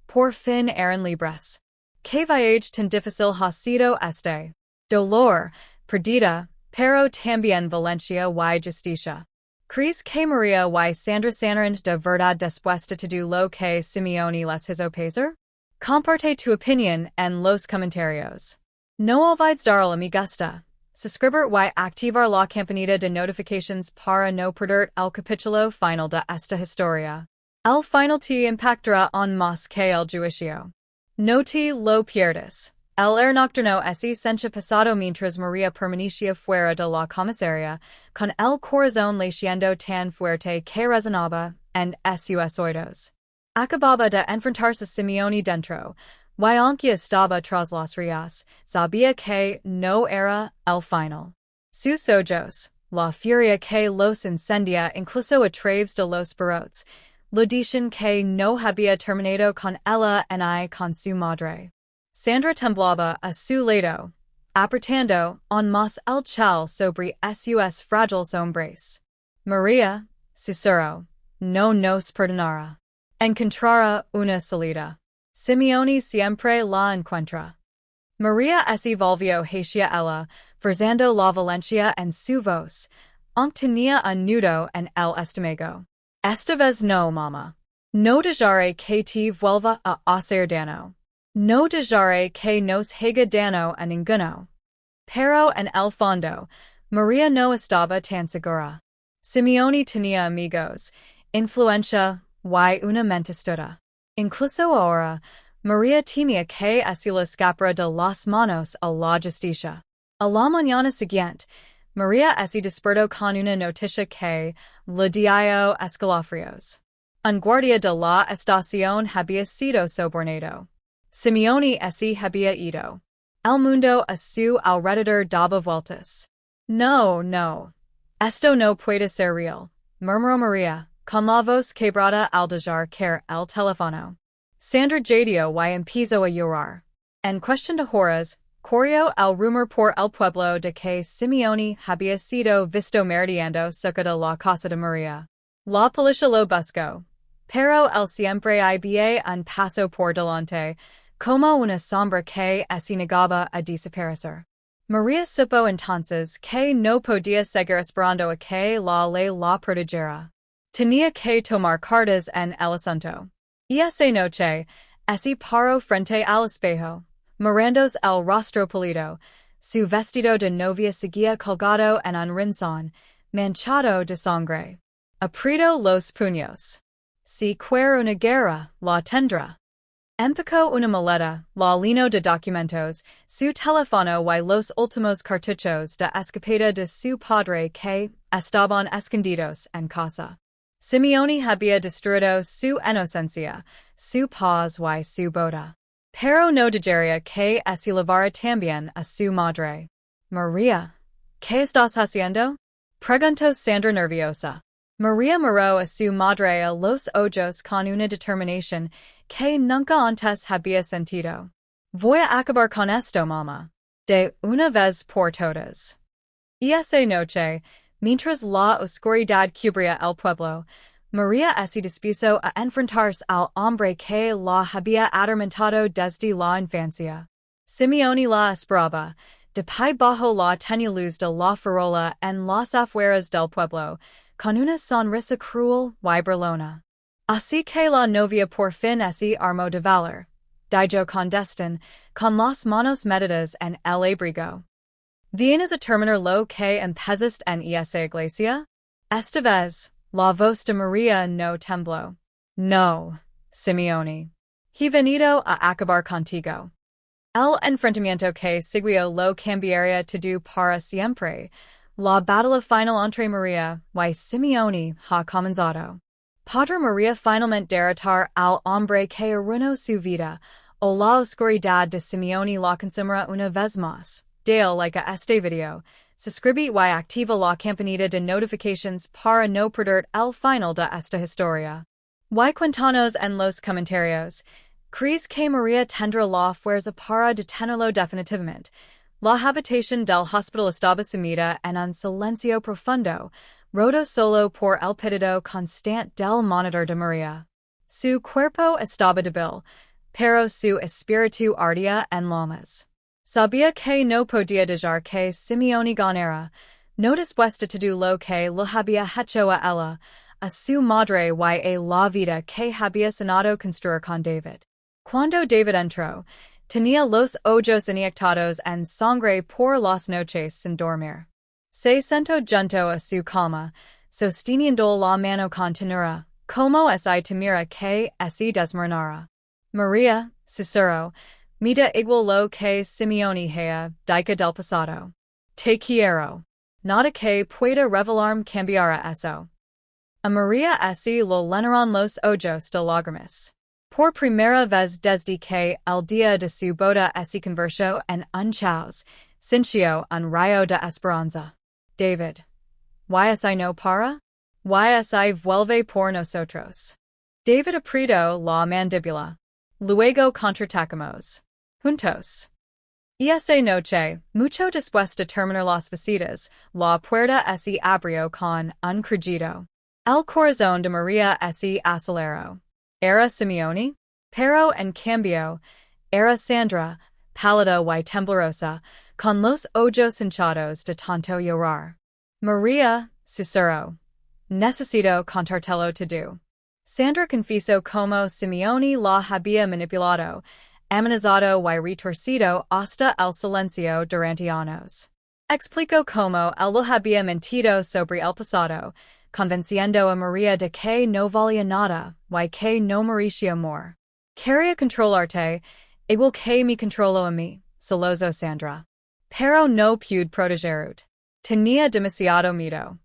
S1: Por fin eran libres. Que viaje tan difícil ha sido este. Dolor, perdida, pero también valencia y justicia. ¿Crees que María y Sandra sanaron de verdad después de todo lo que Simeoni les hizo pasar? Comparte tu opinión en los comentarios. No olvides darle me gusta, suscribir y activar la campanita de notifications para no perder el capítulo final de esta historia. El final te impactará aún más que el juicio. No te lo pierdas. El air nocturno se pasado mientras María permanecía fuera de la comisaría, con el corazón latiendo tan fuerte que resonaba en sus oídos. Acababa de enfrentarse Simeoni dentro, y aunque estaba tras las rejas, sabía que no era el final. Sus ojos, la furia que los incendia incluso a través de los barrotes, lo dicen que no había terminado con ella ni con su madre. Sandra temblaba a su lado, apretando aún más el chal sobre sus frágiles hombres. María, susurró, no nos perdonará. Encontrará una salida. Simeoni siempre la encuentra. María así volvió hacia ella, forzando la valencia en su voz, aunque tenía un nudo en el estómago. Esta vez no, mamá. No dejaré que te vuelva a hacer daño. No dejaré que nos haga daño a ninguno. Pero en el fondo, María no estaba tan segura. Simeoni tenía amigos, influencia y una mente astuta. Incluso ahora, María temía que se le escapara de las manos a la justicia. A la mañana siguiente, María se despertó con una noticia que le dio escalofríos. Un guardia de la estación había sido sobornado. Simeoni había ido. El mundo a su alrededor daba vueltas. No, no. Esto no puede ser real, murmuró María, con la voz quebrada al dejar caer el teléfono. Sandra jadeó y empezó a llorar. En cuestión de horas, corrió el rumor por el pueblo de que Simeoni había sido visto merodeando cerca de la casa de María. La policía lo buscó, pero él siempre había un paso por delante, como una sombra que se negaba a desaparecer. Maria supo entonces que no podía seguir esperando a que la ley la protegiera. Tenía que tomar cartas en el asunto. Y esa noche, así paró frente al espejo, mirándose el rostro pálido, su vestido de novia seguía colgado en un rinzón, manchado de sangre. Apretó los puños. Si quiere una guerra, la tendrá. Empacó una maleta, la llenó de documentos, su teléfono y los últimos cartuchos de escapada de su padre que estaban escondidos en casa. Simeone había destruido su inocencia, su paz y su boda. Pero no dejaría que así llevara también a su madre. María, ¿qué estás haciendo? Preguntó Sandra nerviosa. María miró a su madre a los ojos con una determinación que nunca antes había sentido. Voy a acabar con esto, mamá. De una vez por todas. Y esa noche, mientras la oscuridad cubría el pueblo, María se dispuso a enfrentarse al hombre que la había atormentado desde la infancia. Simeone la esperaba, de pie bajo la tenue luz de la farola en las afueras del pueblo, con una sonrisa cruel y burlona. Así que la novia por fin se armó de valor, dijo con desdén, con las manos metidas en el abrigo. ¿Vienes a terminar lo que empezaste en esa iglesia? Esta vez, la voz de María no tembló. No, Simeone. He venido a acabar contigo. El enfrentamiento que siguió lo cambiaría todo para siempre. La batalla final entre María y Simeone ha comenzado. Padre María finalmente derrotar al hombre que arruinó su vida, o la oscuridad de Simeone la consumirá una vez más. Dale like a este video. Suscribe y activa la campanita de notifications para no perder el final de esta historia. Y cuéntanos en los comentarios. ¿Crees que María tendrá la fuerza para detenerlo definitivamente? La habitación del hospital estaba sumida en un silencio profundo, roto solo por el pedido constante del monitor de María. Su cuerpo estaba débil, pero su espíritu ardía en llamas. Sabía que no podía dejar que Simeone ganara, no después de todo lo que le había hecho a ella, a su madre y a la vida que había soñado construir con David. Cuando David entró, tenía los ojos inyectados en sangre por las noches sin dormir. Se sentó junto a su cama, sosteniendo la mano con ternura, como si temiera que se desmoronara. María, susurró, mira igual lo que Simeone haya dicho del pasado. Te quiero. Nada que pueda revelarme cambiará eso. A María se lo llenaron los ojos de lágrimas. Por primera vez desde que el día de su boda se convirtió en un caos, sintió un rayo de esperanza. David. ¿Y no para? ¿Y vuelve por nosotros? David apretó la mandíbula. Luego contraatacamos. Juntos. Y esa noche, mucho después de terminar las visitas, la puerta se abrió con un crujido. El corazón de María se aceleró. ¿Era Simeone? Pero en cambio, era Sandra, pálida y temblorosa, con los ojos hinchados de tanto llorar. María, susurró. Necesito contártelo todo. Sandra confesó como Simeone la había manipulado, amenazado y retorcido hasta el silencio durante años. Explicó cómo él lo había mentido sobre el pasado, convenciendo a María de que no valía nada y que no merecía amor. Quería controlarte, igual que me controló a mí, solozó Sandra. Pero no pude protegerute. Tenía demasiado miedo.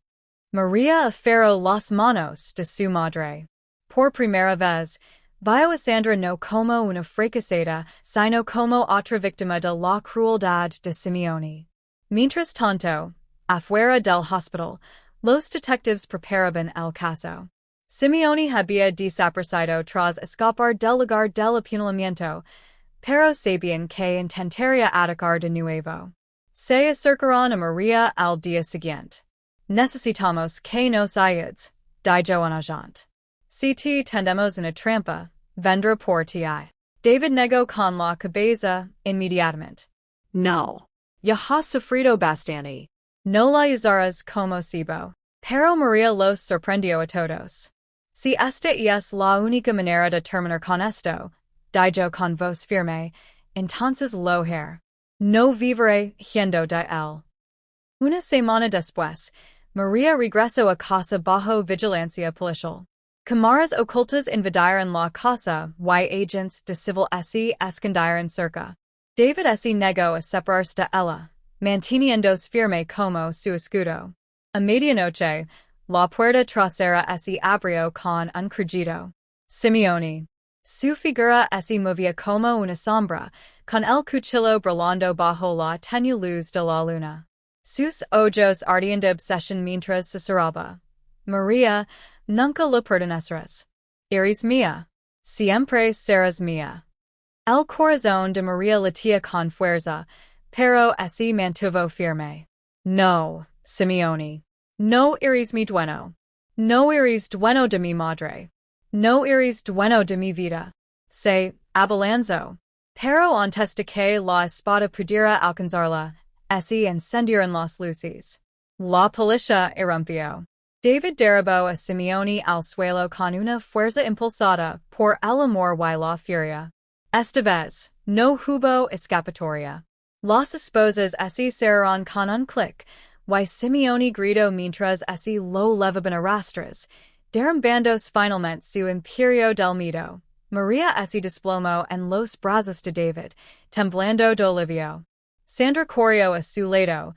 S1: María aferró las manos de su madre. Por primera vez, vio a Sandra no como una fracasada, sino como otra víctima de la crueldad de Simeone. Mientras tanto, afuera del hospital, los detectives preparaban el caso. Simeone había desaparecido tras escapar del lugar del apuñalamiento, pero sabían que intentaría atacar de nuevo. Se acercaron a María al día siguiente. Necesitamos que nos ayudes, dijo un agente. Si te tendemos una trampa, vendrá por ti. David negó con la cabeza inmediatamente.
S2: No. ya ha sufrido bastante.
S1: No la usaras como cibo. Pero María los sorprendió a todos. Si esta es la única manera de terminar con esto, dijo con voz firme, entonces lo haré. No viviré yendo de él. Una semana después, María regresó a casa bajo vigilancia policial. Cámaras ocultas invadieron la casa y agents de civil se escondieron cerca. David se negó a separarse de ella, manteniéndose firme como su escudo. A medianoche, la puerta trasera se abrió con un crujido. Simeoni. Su figura se movía como una sombra, con el cuchillo brillando bajo la tenue luz de la luna. Sus ojos ardían de obsesión mientras susurraba. María, nunca lo perdonaras. Eres mía. Siempre serás mía. El corazón de María latía con fuerza, pero se mantuvo firme. No, Simeoni. No eres mi dueño. No eres dueño de mi madre. No eres dueño de mi vida. Se abalanzó. Pero antes de que la espada pudiera alcanzarla, se encendieron las luces. La policía irrumpió. David derribó a Simeoni al suelo con una fuerza impulsada por el amor y la furia. Esta vez, no hubo escapatoria. Las esposas se cerraron con un clic, y Simeoni gritó mientras se lo levaban a rastras, derrumbándose finalmente su imperio del miedo. María se desplomó en los brazos de David, temblando de alivio. Sandra corrió a su lado,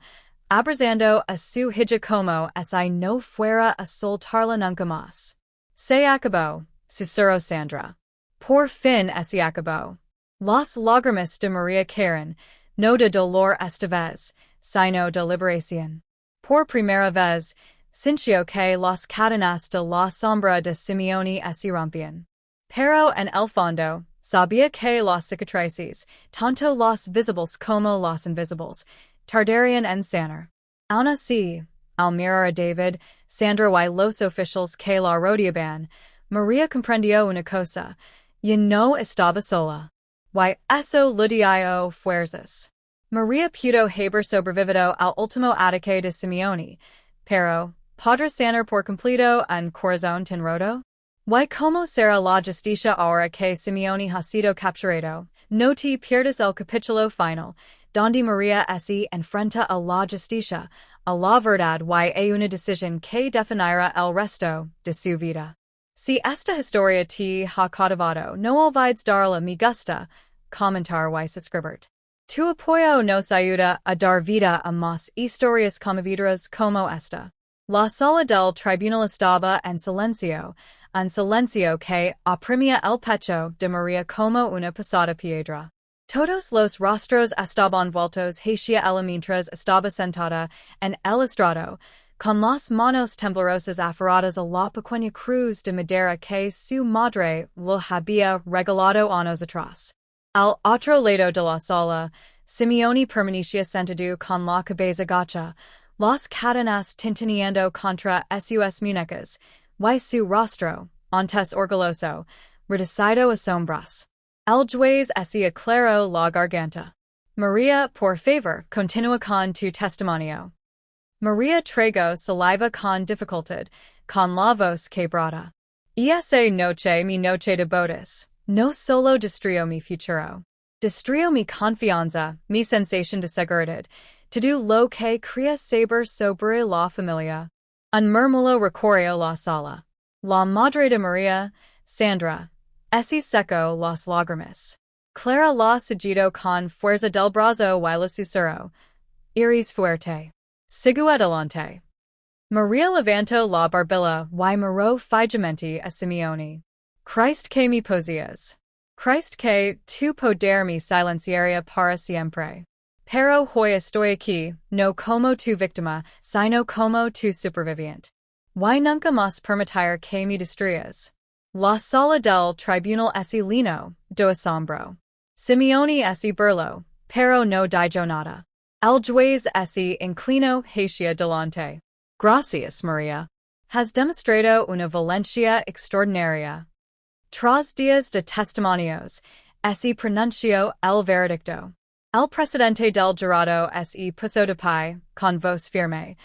S1: abrazando a su hija como si no fuera a soltarla nunca más. Se acabó, susurró Sandra. Por fin se acabó. Las lágrimas de María cayeron, no de dolor esta vez, sino de liberación. Por primera vez, sintió que las cadenas de la sombra de Simeoni se rompían. Pero en el fondo, sabía que las cicatrices, tanto las visibles como las invisibles, tardarían en sanar. Aun así, al mirar a David, Sandra y los oficiales que la rodeaban, María comprendió una cosa, y no estaba sola. Y eso le dio fuerzas. María pudo haber sobrevivido al último ataque de Simeoni, pero, ¿podrá sanar por completo un corazón tan roto? ¿Y cómo será la justicia ahora que Simeoni ha sido capturado? No te pierdas el capítulo final, donde María se enfrenta a la justicia, a la verdad y a una decisión que definirá el resto de su vida. Si esta historia te ha cautivado, no olvides darle me gusta, comentar y suscribir. Tu apoyo nos ayuda a dar vida a más historias conmovedoras como esta. La sala del tribunal estaba en silencio, un silencio que oprimía el pecho de María como una pesada piedra. Todos los rostros estaban vueltos hacia ella mientras estaba sentada en el estrado, con las manos temblorosas aferradas a la pequeña cruz de madera que su madre le había regalado años atrás. Al otro lado de la sala, Simeoni permanecía sentado con la cabeza gacha, las cadenas tintineando contra sus muñecas, y su rostro, antes orgulloso, reducido a sombras. El juez se aclaró la garganta. María, por favor, continúa con tu testimonio. María tragó saliva con dificultad, con la voz quebrada. Esa noche mi noche de bodas. No solo destruyó mi futuro. Destruyó mi confianza, mi sensación de seguridad, todo lo que quería saber sobre la familia. Un murmullo recorrió la sala. La madre de María, Sandra, se secó las lágrimas. Clara la sujetó con fuerza del brazo y la susurró. Eres fuerte. Sigue adelante. María levantó la barbilla y miró fijamente a Simeoni. Christ que me poseas. Christ que tu poder me silenciaría para siempre. Pero hoy estoy aquí, no como tu víctima, sino como tu superviviente. Y nunca más permitir que me destruyas. La sala del tribunal se llenó de asombro. Simeoni se burló, pero no dijo nada. El juez se inclinó hacia delante. Gracias, María. Has demostrado una valencia extraordinaria. Tras días de testimonios, se pronunció el veredicto. El presidente del jurado se puso de pie, con voz firme.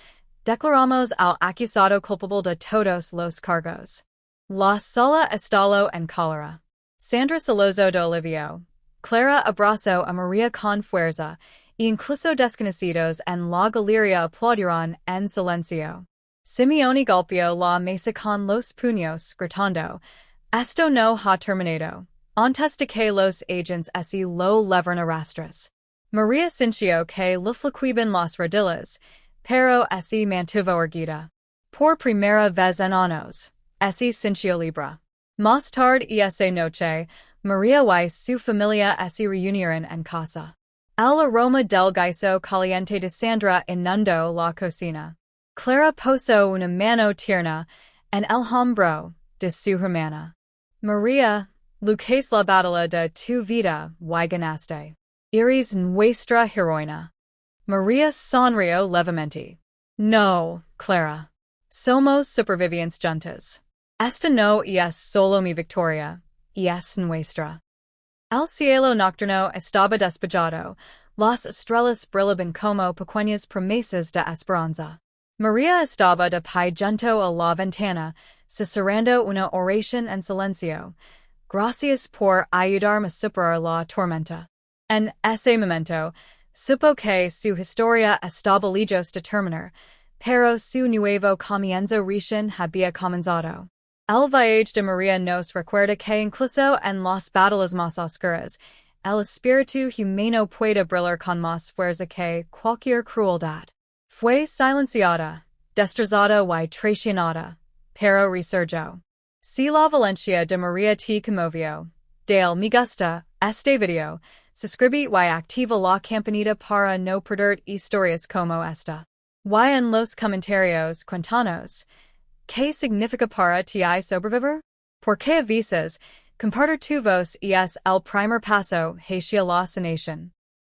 S1: Declaramos al acusado culpable de todos los cargos. La sala estalló en cólera. Sandra Salazzo de Olivio. Clara abrazó a María con fuerza, e incluso desconocidos en la galería aplaudieron en silencio. Simeone golpeó la mesa con los puños, gritando, "Esto no ha terminado. Antes de que los agents se lo lleven a rastras." María sintió que le flaqueaban las rodillas, pero se mantuvo erguida. Por primera vez en años, se sintió libre. Más tarde esa noche, María y su familia se reunieron en casa. El aroma del guiso caliente de Sandra inundó la cocina. Clara posó una mano tierna en el hombro de su hermana. "María, lo que es la batalla de tu vida y ganaste. Eres nuestra heroína." María sonrió levemente. "No, Clara. Somos supervivientes juntas. Esta no es solo mi victoria, es nuestra." El cielo nocturno estaba despejado, las estrellas brillaban como pequeñas promesas de esperanza. María estaba de pie junto a la ventana, susurrando una oración en silencio. "Gracias por ayudarme a superar la tormenta." En ese momento, supo que su historia estaba lejos de terminar, pero su nuevo comienzo recién había comenzado. El viaje de María nos recuerda que incluso en las batallas más oscuras, el espíritu humano puede brillar con más fuerza que cualquier crueldad. Fue silenciada, destrozada y traicionada, pero resurgió. Si la valentía de María te conmovió, dale me gusta este video, suscribe y activa la campanita para no perder historias como esta. Y en los comentarios cuéntanos, ¿qué significa para ti sobrevivir? ¿Por qué avisas? Compartir tu voz es el primer paso hacia la sanación.